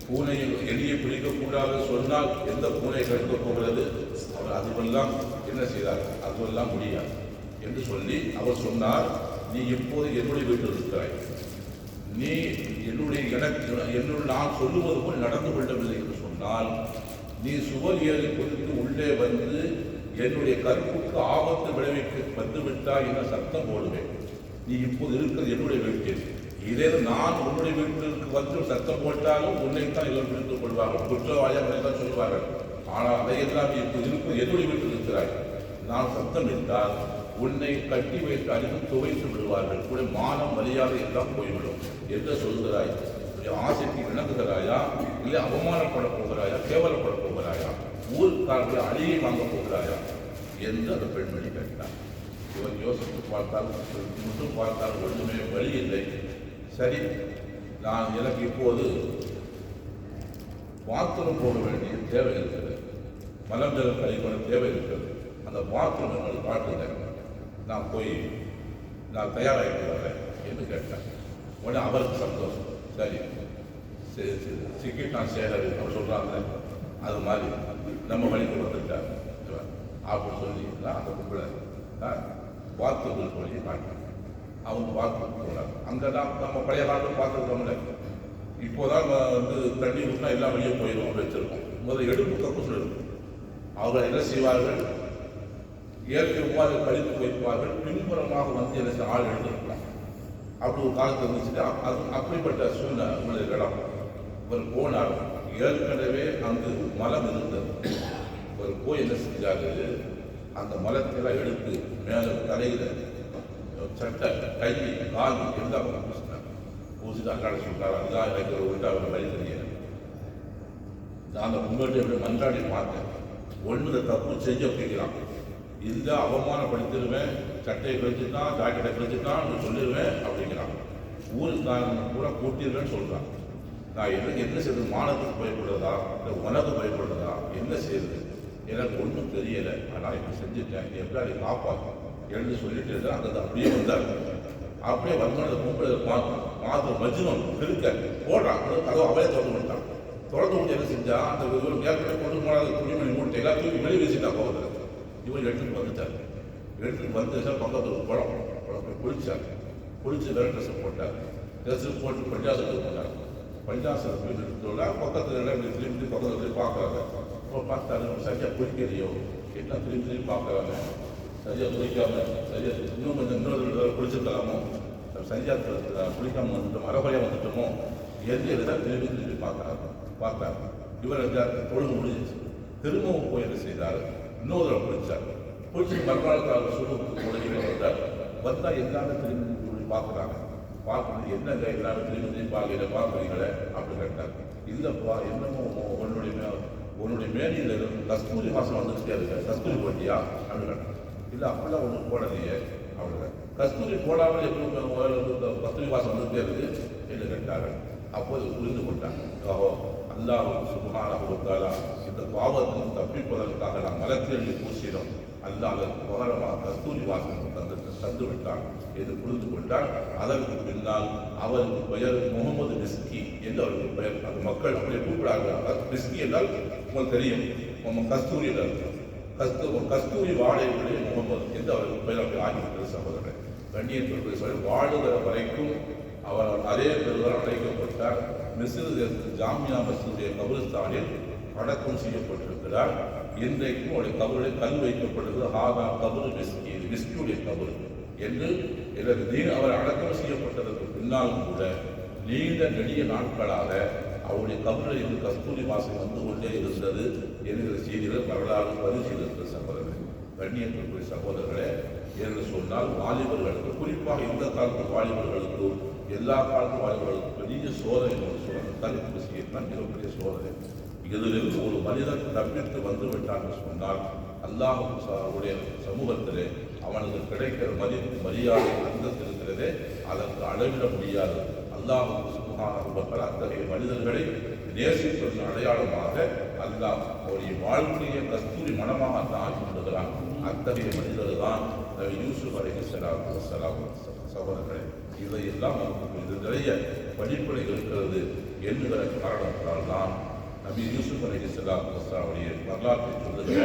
பூனையில் எலியை பிடிக்கக்கூடாது சொன்னால் எந்த பூனை கடிக்கப் போகிறது, அவர் அதுவெல்லாம் என்ன செய்தார், அதுவெல்லாம் முடியாது என்று சொல்லி அவர் சொன்னார், நீ இப்போது என்னுடைய வீட்டில் இருக்கிறாய், நீ என்னுடைய நான் சொல்லுவது போல் நடந்து கொள்ளவில்லை என்று சொன்னால், நீ சுவர் ஏறி குறித்து உள்ளே வந்து என்னுடைய கற்புக்கு ஆபத்து விளைவிக்க வந்துவிட்டாய் என சத்தம் போடுவேன். நீ இப்போது இருக்கிறது என்னுடைய வீட்டில், இதே நான் உன்னுடைய வீட்டிற்கு வந்து சத்தம் போட்டாலும் உன்னைத்தான் எல்லோரும் பிடித்துக் கொள்வார்கள், குற்றவாளியாக தான் சொல்வார்கள். ஆனால் அதையெல்லாம் நீ இப்போது இருக்கிறது என்னுடைய வீட்டில் இருக்கிறாய், நான் சத்தம் இட்டால் உன்னை கட்டி வைத்து அடித்து துவைத்து விடுவார்கள், கூட மானம் மரியாதை எல்லாம் போய்விடும் என்று சொல்கிறாய். ஆசைக்கு இணங்குகிறாயா, இல்லை அவமானப்பட போகிறாயா, கேவலப்பட போகிறாயா, ஊருக்காரர்களை அழியை வாங்க போகிறாயா என்று அந்த பெண்மணி கேட்டார். இவன் யோசித்து பார்த்தால், முற்றும் பார்த்தால் ஒன்றுமே வழி இல்லை. சரி, நான் எனக்கு இப்போது பாத்ரூம் போக வேண்டிய தேவை இருக்கிறது, மலம் ஜலம் கழிப்பட தேவை இருக்கிறது, அந்த பாத்ரூம் என்னோட காட்டுகிறேன், நான் போய் நான் தயாராகிட்டு வரேன் என்று கேட்டேன். உடனே அவருக்கு சந்தோஷம். சரி, சிக்கிட்டான் சேகர் அவர் சொல்கிறாங்க, அது மாதிரி நம்ம வழிக்கு வந்துட்டார் அப்படின்னு சொல்லி அந்த கும்பலை பாத்ரூம் சொல்லி காட்டினாங்க. அவங்க பாத்ரூம் போனாங்க. அங்கே தான் நம்ம பழைய காலத்தில் பார்த்துருக்கோம்ல, இப்போதான் வந்து தண்ணி ஊற்றினா எல்லாம் வெளியே போயிடும் வச்சிருக்கோம். முதல்ல எடுப்பு கப்பு இருக்கும். அவர்கள் என்ன செய்வார்கள், இயற்கை உமாறு கழித்து வைப்பார்கள், பின்புறமாக வந்து என்ன ஆள் எடுத்துருக்கலாம். அப்படி ஒரு காலத்தில் இருந்துச்சுட்டு அது அப்படிப்பட்ட சூழ்நிலை இடம். இவர் போனார். ஏற்கனவே அங்கு மலம் இருந்தது. இவர் போய் என்ன செஞ்சாரு, அந்த மலத்தெல்லாம் எடுத்து மேலே தலையில் சட்டை கை கால் எல்லாம் பூசினார். பூசிட்டு அல்லாட சொல்றாரு, அதுதான் எனக்கு ஒரு அவர் வழி தெரியல. நான் உங்கள்கிட்ட எப்படி மன்றாடி பார்த்தேன், ஒன்று தப்பு செஞ்சு அப்படிங்கிறான், இல்லை அவமானப்படுத்திடுவேன், சட்டையை கழிச்சுட்டான், ஜாக்கெட்டை கழிச்சுட்டான் சொல்லிடுவேன் அப்படிங்கிறான். ஊருக்காரன் கூட கூட்டிடுவேன்னு சொல்கிறான். நான் என்ன செய்யறது, மானத்துக்கு பயப்படுறதா இல்லை உனக்கு பயப்படுறதா என்ன செய்யறது எனக்கு ஒன்றும் தெரியலை. ஆனால் இப்போ செஞ்சுட்டேன், எப்படி காப்பாற்றும் எழுந்து சொல்லிட்டு இருந்தால் அந்த அப்படியே வந்தார். அப்படியே வந்து அந்த கும்பலை மாத்திரம் மஜ்னூன் இருக்க போடுறான். கதவை அவரே திறந்து பண்ணிட்டான். திறந்து முடிஞ்சு என்ன செஞ்சா, அந்த ஏற்கனவே கொண்டு போனாத துணிமணி மூட்டை எல்லாம் தூக்கி வெளியே வீசிட்டா போகுது. இவன் எடுத்துட்டு வந்துட்டார். எடுத்துட்டு வந்து பக்கத்தில் குளம் போய் குளிச்சார். குளிச்சு வேறு ட்ரெஸ்ஸை போட்டார். ட்ரெஸ்ஸு போட்டு பஞ்சாசத்துக்கு போனார். பஞ்சாசத்து போயிட்டு பக்கத்தில் திரும்பி பக்கத்தில் பார்க்குறாங்க. இப்போ பார்த்தாரு, சரியாக குளிக்கலையோ எல்லாம் திரும்பி பார்க்குறாங்க. சரியாக குளிக்காம சரியாக இன்னும் கொஞ்சம் இன்னொரு குளிச்சிருக்கலாமோ, சரியாக குளிக்காமல் வந்துட்டோமோ, அறகுறையாக வந்துட்டோமோ எந்த திரும்பி பார்த்தாங்க. இவர் தொழுது முடிஞ்சிச்சு. திரும்பவும் போய் என்ன செய்தார், இன்னொரு குளிச்சார். குளிச்சு மறுநாள் சுடுக்கு உலகிலே வந்தால் எல்லாமே திரும்பி பார்க்குறாங்க. பார்க்கணும் என்னங்க எல்லாரும் திரும்பி பார்க்குறீங்களே அப்படின்னு கேட்டாங்க. இல்லைப்பா, என்னமோ உன்னுடைய மேனியில் கஸ்தூரி வாசம் வந்துருக்கே இருக்கு, கஸ்தூரி போட்டியா அப்படின்னு கேட்டாங்க. இல்லை அப்படிலாம் ஒன்றும் போடலையே அப்படின்னு. கஸ்தூரி போடாமல் எப்படி கஸ்தூரி வாசம் வந்துட்டே இருக்கு என்று கேட்டார்கள். அப்போது புரிந்து கொண்டாங்க, ஓஹோ அல்லாஹ் சுப்ஹானஹு வ தஆலா இந்த பாவத்தின் தப்பிப்பதற்காக நாம் மலத்தெள்ளி பூசினோம், அல்லாஹ் அதற்கு பகரமாக கஸ்தூரி வாசம் தந்து விட்டான் என்று புரிந்து கொண்டால் அதற்கு பின்னால் அவருக்கு பெயர் முகமது மிஸ்கி என்று அவருக்கு பெயர். அந்த மக்கள் அப்படியே கூப்பிடார்கள். மிஸ்கி என்றால் உங்களுக்கு தெரியும், கஸ்தூரி கஸ்தூரி வாழையுடைய முகமது என்று அவருக்கு பெயர் அப்படி ஆகிவிட்டது. சகோதரர்கள், கண்ணியத்திற்கு சொல்லி வாழுகிற வரைக்கும் அவர் அதே பெருவரால் அழைக்கப்பட்டார். மிஸ்ர் ஜாமியா மஸ்ஜிதுடைய கபிரிஸ்தானில் அடக்கம் செய்யப்பட்டிருக்கிறார். இன்றைக்கும் அவருடைய கபருடைய கல் வைக்கப்பட்டது. ஹாதா கபரு மிஸ்கி, மிஸ்கியுடைய கபரு என்று அவர் அடக்கம் செய்யப்பட்டதற்கு பின்னாலும் கூட நீண்ட நெடிய நாட்களாக அவருடைய கபரில் இருந்து கஸ்தூரி வாசம் வந்து கொண்டே இருந்தது என்கிற செய்திகள் வரலாறு பதிவு செய்திருக்கிற சகோதரர்கள். கண்ணியத்திற்குரிய சகோதரர்களே, என்று சொன்னால் வாலிபர்களுக்கு, குறிப்பாக இந்த காலத்து வாலிபர்களுக்கு, எல்லா காலத்து வாலிபர்களுக்கு பெரிய சோதனை கருத்து விஷயத்தான் மிகப்பெரிய சோதனை. இதிலிருந்து ஒரு மனிதன் தப்பித்து வந்து விட்டான் என்று சொன்னால் அல்லாஹ்வுடைய சமூகத்திலே அவனுக்கு கிடைக்கிற மரியாதை அந்தஸ்து இருக்கிறதே அதற்கு அளவிட முடியாது. அல்லாஹ் சுப்ஹானஹு வ தஆலா அத்தகைய மனிதர்களை நேசிப்பதன் அடையாளமாக அல்லாஹ் அவருடைய வாழ்க்கையை கஸ்தூரி மனமாக ஆக்கி விடுகிறான். அத்தகைய மனிதர் தான் யூசுப் அலைஹிஸ்ஸலாத்து வஸ்ஸலாம். சகோதரர்களே, இதையெல்லாம் நமக்கு இது நிறைய படிப்படை இருக்கிறது என்கிற காரணத்தால் தான் நபி யூசுப் அலைஹிஸ்ஸலாத்து வஸ்ஸலாமுடைய வரலாற்றை சொல்லுகிற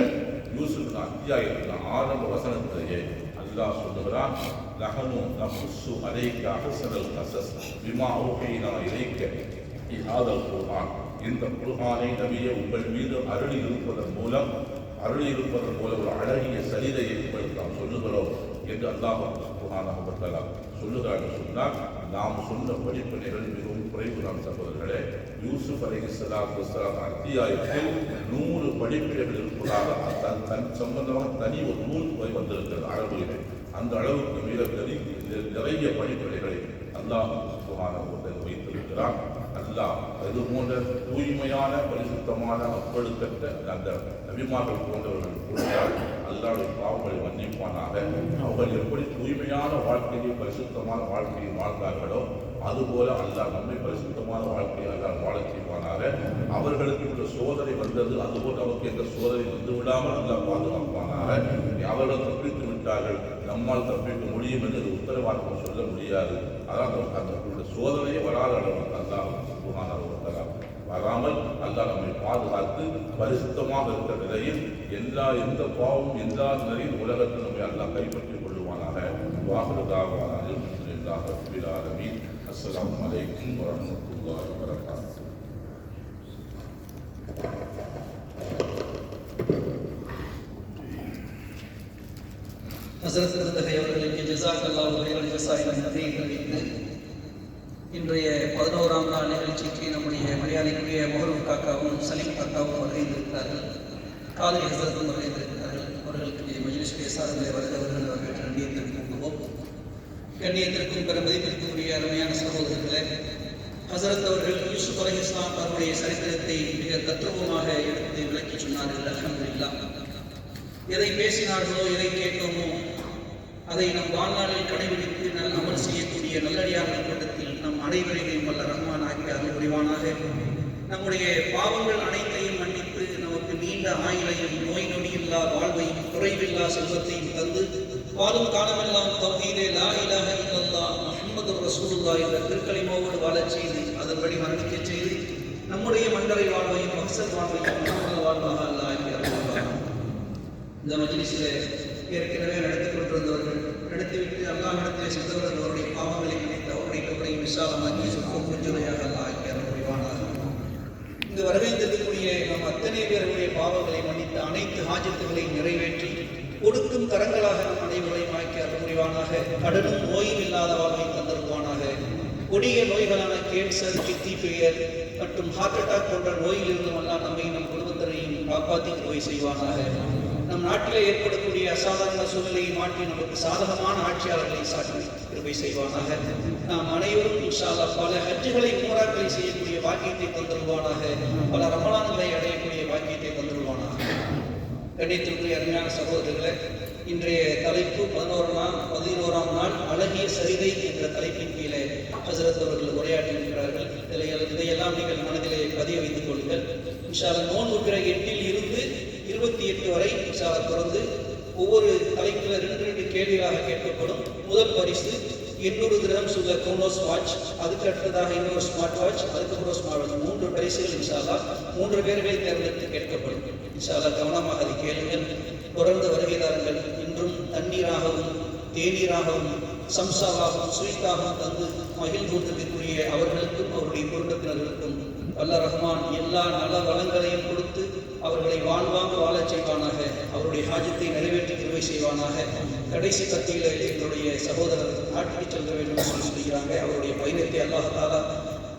யூசுப் அத்தியாயத்தின் ஆரம்ப வசனத்திலேயே அல்லாஹ் சொல்லுகிறான், நஹனு நஹுஸ்ஸு அலைக அஹ்ஸனல் கஸஸ் பிமா ஊஹைனா இலைக ஹாதல் குர்ஆன். இந்த குர்ஆனை நபியே உங்கள் மீது அருளி இருப்பதன் மூலம் ஒரு அழகிய சரிதையை உங்களுக்கு நாம் சொல்லுகிறோம் என்று அல்லாஹ் சுப்ஹானஹு வ தஆலா சொல்லுகிறார். சொன்னால் நாம் சொன்ன படிப்பினைகள் மிகவும் குறைவு. நாம் சகோதரர்களே, யூசுப் அலைஹிஸ்ஸலாத்து வஸ்ஸலாம் அத்தியாயத்தில் 100 படிப்பினைகள் இருப்பதாக தன் சம்பந்தமாக தனி ஒரு நூல் போய் வந்திருக்கிறது அரபிலே. அந்த அளவுக்கு மிக நிறைய படிப்பினைகளை அல்லாஹ் சுப்ஹானஹு வ தஆலா வைத்திருக்கிறார். அல்லாஹ் இது போன்ற தூய்மையான பரிசுத்தமான அப்பழுக்கற்ற அந்த நபிமார்கள் போன்றவர்கள் கொடுத்தால் அல்லாஹ்வுடைய பாவங்களை மன்னிப்பானாக. அவர்கள் எப்படி தூய்மையான வாழ்க்கையை பரிசுத்தமான வாழ்க்கையை வாழ்ந்தார்களோ அதுபோல அல்லாஹ் நம்மை பரிசுத்தமான வாழ்க்கையை அல்லாஹ் வாழச் செய்வானாக. அவர்களுக்கு இந்த சோதனை வந்தது, அதுபோல் நமக்கு எந்த சோதனை வந்து விடாமல் அல்லாஹ் பாதுகாப்பானாக. அவர்கள் தப்பித்து விட்டார்கள், நம்மால் தப்பிக்க முடியும் என்று உத்தரவாதம் சொல்ல முடியாது. அதான் அந்த சோதனையை வராத அளவுக்கு அல்லாஹ் சுப்ஹானஹு வ தஆலா வராமல் அல்லாஹ் நம்மை பாதுகாத்து பரிசுத்தமாக இருக்கிற நிலையில் எந்த பாவமும் எல்லா நிலையில் உலகத்தில் நம்மை அல்லாஹ் கைப்பற்றிக் கொள்ளுவானாக. வாஹிரு தாவானா அல்ஹம்துலில்லாஹி ரப்பில் ஆலமீன். அஸ்ஸலாமு அலைக்கும் வரஹ்மத்துல்லாஹி வபரகாத்துஹு.
ஹஸரத் அவர்களுக்கு ஜஸாக்கல்லாஹு கைரல் ஜஸாஇ தெரிவித்து இன்றைய 11ஆம் நாள் நிகழ்ச்சிக்கு நம்முடைய மரியாதைக்குரிய முஹர்ரம் காக்காவும் சலீம் காக்காவும் வருகின்றிருக்கிறார்கள். காதலி ஹஸரத்தும் வருகின்றிருக்கிறார்கள். அவர்களுக்கு மஜ்லிஸுடைய சார்பில் வருகிறவர்கள் அவர்கள் நன்றியை தெரிவித்துக் கொள்வோம். கண்ணியத்திற்கும் பெருமதிப்பிற்கும் உரிய அருமையான சகோதரர்களே, ஹஸரத் அவர்கள் யூசுப் அலைஹிஸ்ஸலாம் அவருடைய சரித்திரத்தை மிக தத்துவமாக எடுத்து விளக்கி சொன்னார்கள். அல்ஹம்துலில்லாஹ். எதை பேசினார்களோ எதை கேட்டோமோ அதை நம் வாழ்நாளில் கடைபிடித்து நல் அமல் செய்யக்கூடிய நல்லடியார்கள் கூட்டத்தில் நம் அனைவரையும் வல்ல ரஹ்மான் ஆகிய அருள் புரிவானாக. நம்முடைய பாவங்கள் அனைத்தையும் மன்னித்து நமக்கு நீண்ட ஆயுளையும் நோய் நொடியில்லா வாழ்வையும் குறைவில்லா செல்வத்தையும் தந்து வாழும் காலமெல்லாம் தௌஹீதே லா இலாஹ இல்லல்லாஹ் முஹம்மதுர் ரசூலுல்லாஹ் என்ற திருக்கலிமாவோடு வாழச் செய்து அதன்படி மரணிக்க செய்து நம்முடைய மண்டலை வாழ்வையும் மக்சத் வாழ்வையும் நம்முடைய வாழ்வாக அல்லாஹ் ஆகிய அருள் புரிவானாக. இந்த மஜ்லிஸிலே ஏற்கனவே நடத்திக் கொண்டிருந்தவர்கள் நடத்திவிட்டு அல்லாஹ் நடத்திய சென்றவர்கள் அவருடைய பாவங்களை நினைத்து அவருடைய கபரையும் விசாலமாக்கி சொற்கும் புரிஞ்சுரையாக அல்லாஹ் ஆகிய அருள் புரிவானாக. இங்கு வரவேற்றிருக்கக்கூடிய நம் அத்தனை பேருடைய பாவங்களை மன்னித்து அனைத்து ஹாஜத்துகளையும் நிறைவேற்றி கொடுக்கும் கரங்களாக நம் அனைவரையும் ஆக்கிய அருள் புரிவானாக. கடனும் நோயும் இல்லாத வாழ்வை தந்தருவானாக. கொடிய நோய்களான கேன்சர், கிட்னி ஃபெயிலியர் மற்றும் ஹார்ட் அட்டாக் போன்ற நோயிலிருந்தும் எல்லாம் நம்மை நம் குடும்பத்தினரையும் காப்பாற்றி நோய் செய்வானாக. நம் நாட்டிலே ஏற்படக்கூடிய அசாதாரண சூழ்நிலையை மாற்றி நமக்கு சாதகமான ஆட்சியாளர்களை சாட்டி கிருபை செய்வானாக. நாம் அனைவரும் இன்ஷா அல்லாஹ் பல ஹஜ்ஜுகளை உம்ராக்களை செய்யக்கூடிய பாக்கியத்தை தந்துருவானாக. பல ரமலான்களை அடையக்கூடிய பாக்கியத்தை தந்துருவானாக. கணியத்திற்குரிய அருமையான சகோதரர்களே, இன்றைய தலைப்பு 11ஆம் நாள் அழகிய சரிதை என்ற தலைப்பின் கீழே ஹசரத் அவர்கள் உரையாற்றியிருக்கிறார்கள். இதையெல்லாம் நீங்கள் மனதிலே பதிய வைத்துக் கொள்ளுங்கள். இன்ஷா அல்லாஹ் நோன்புக்கிற 8 இருந்து 28 வரை இன்ஷா அல்லாஹ் தொடர்ந்து ஒவ்வொரு தலைப்பில் 2 கேள்விகளாக கேட்கப்படும். முதல் பரிசு 800 திரஹம்ஸ் உள்ள கோனோஸ் வாட்ச், அதுக்கு அடுத்ததாக இன்னொரு ஸ்மார்ட் வாட்ச், அதுக்கப்புறம் ஸ்மார்ட் வாட்ச், 3 பரிசுகள் இன்ஷா அல்லாஹ் 3 பேர்களை தேர்ந்தெடுத்து கேட்கப்படும். இன்ஷா அல்லாஹ் கவனமாக அதை கேளுங்கள். தொடர்ந்து வருகைதாரர்கள். இன்றும் தண்ணீராகவும் தேநீராகவும் சம்சாவாகவும் ஸ்வீட்டாகவும் தந்து மகிழ்ந்து கொண்டிருக்கக்கூடிய அவர்களுக்கும் அவருடைய குடும்பத்தினர்களுக்கும் வல்ல ரஹ்மான் எல்லா நல வளங்களையும் கொடுத்து அவர்களை வாழ்வாங்க வாழச் செய்வானாக. அவருடைய ஹாஜத்தை நிறைவேற்றி திருவை செய்வானாக. கடைசி கத்தியில் எங்களுடைய சகோதரர் நாட்டுக்கு செல்ல வேண்டும் என்று சொல்கிறாங்க. அவருடைய பயணத்தை அல்லாஹ் தஆலா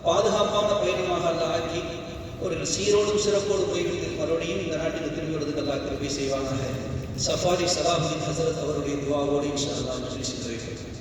பாதுகாப்பான பயணமாக அல்லாஹ் ஆக்கி ஒரு சீரோடும் சிறப்போடு போய்விட்டு மறுபடியும் இந்த நாட்டுக்கு திரும்பி வருவதற்கு அல்லாஹ் கிருபை செய்வானாக. சஃபாரி சலாஹுதீன் ஹஸரத் அவருடைய துஆவோடு இன்ஷா அல்லாஹ் மஜ்லிஸ் நிறைவேறும்.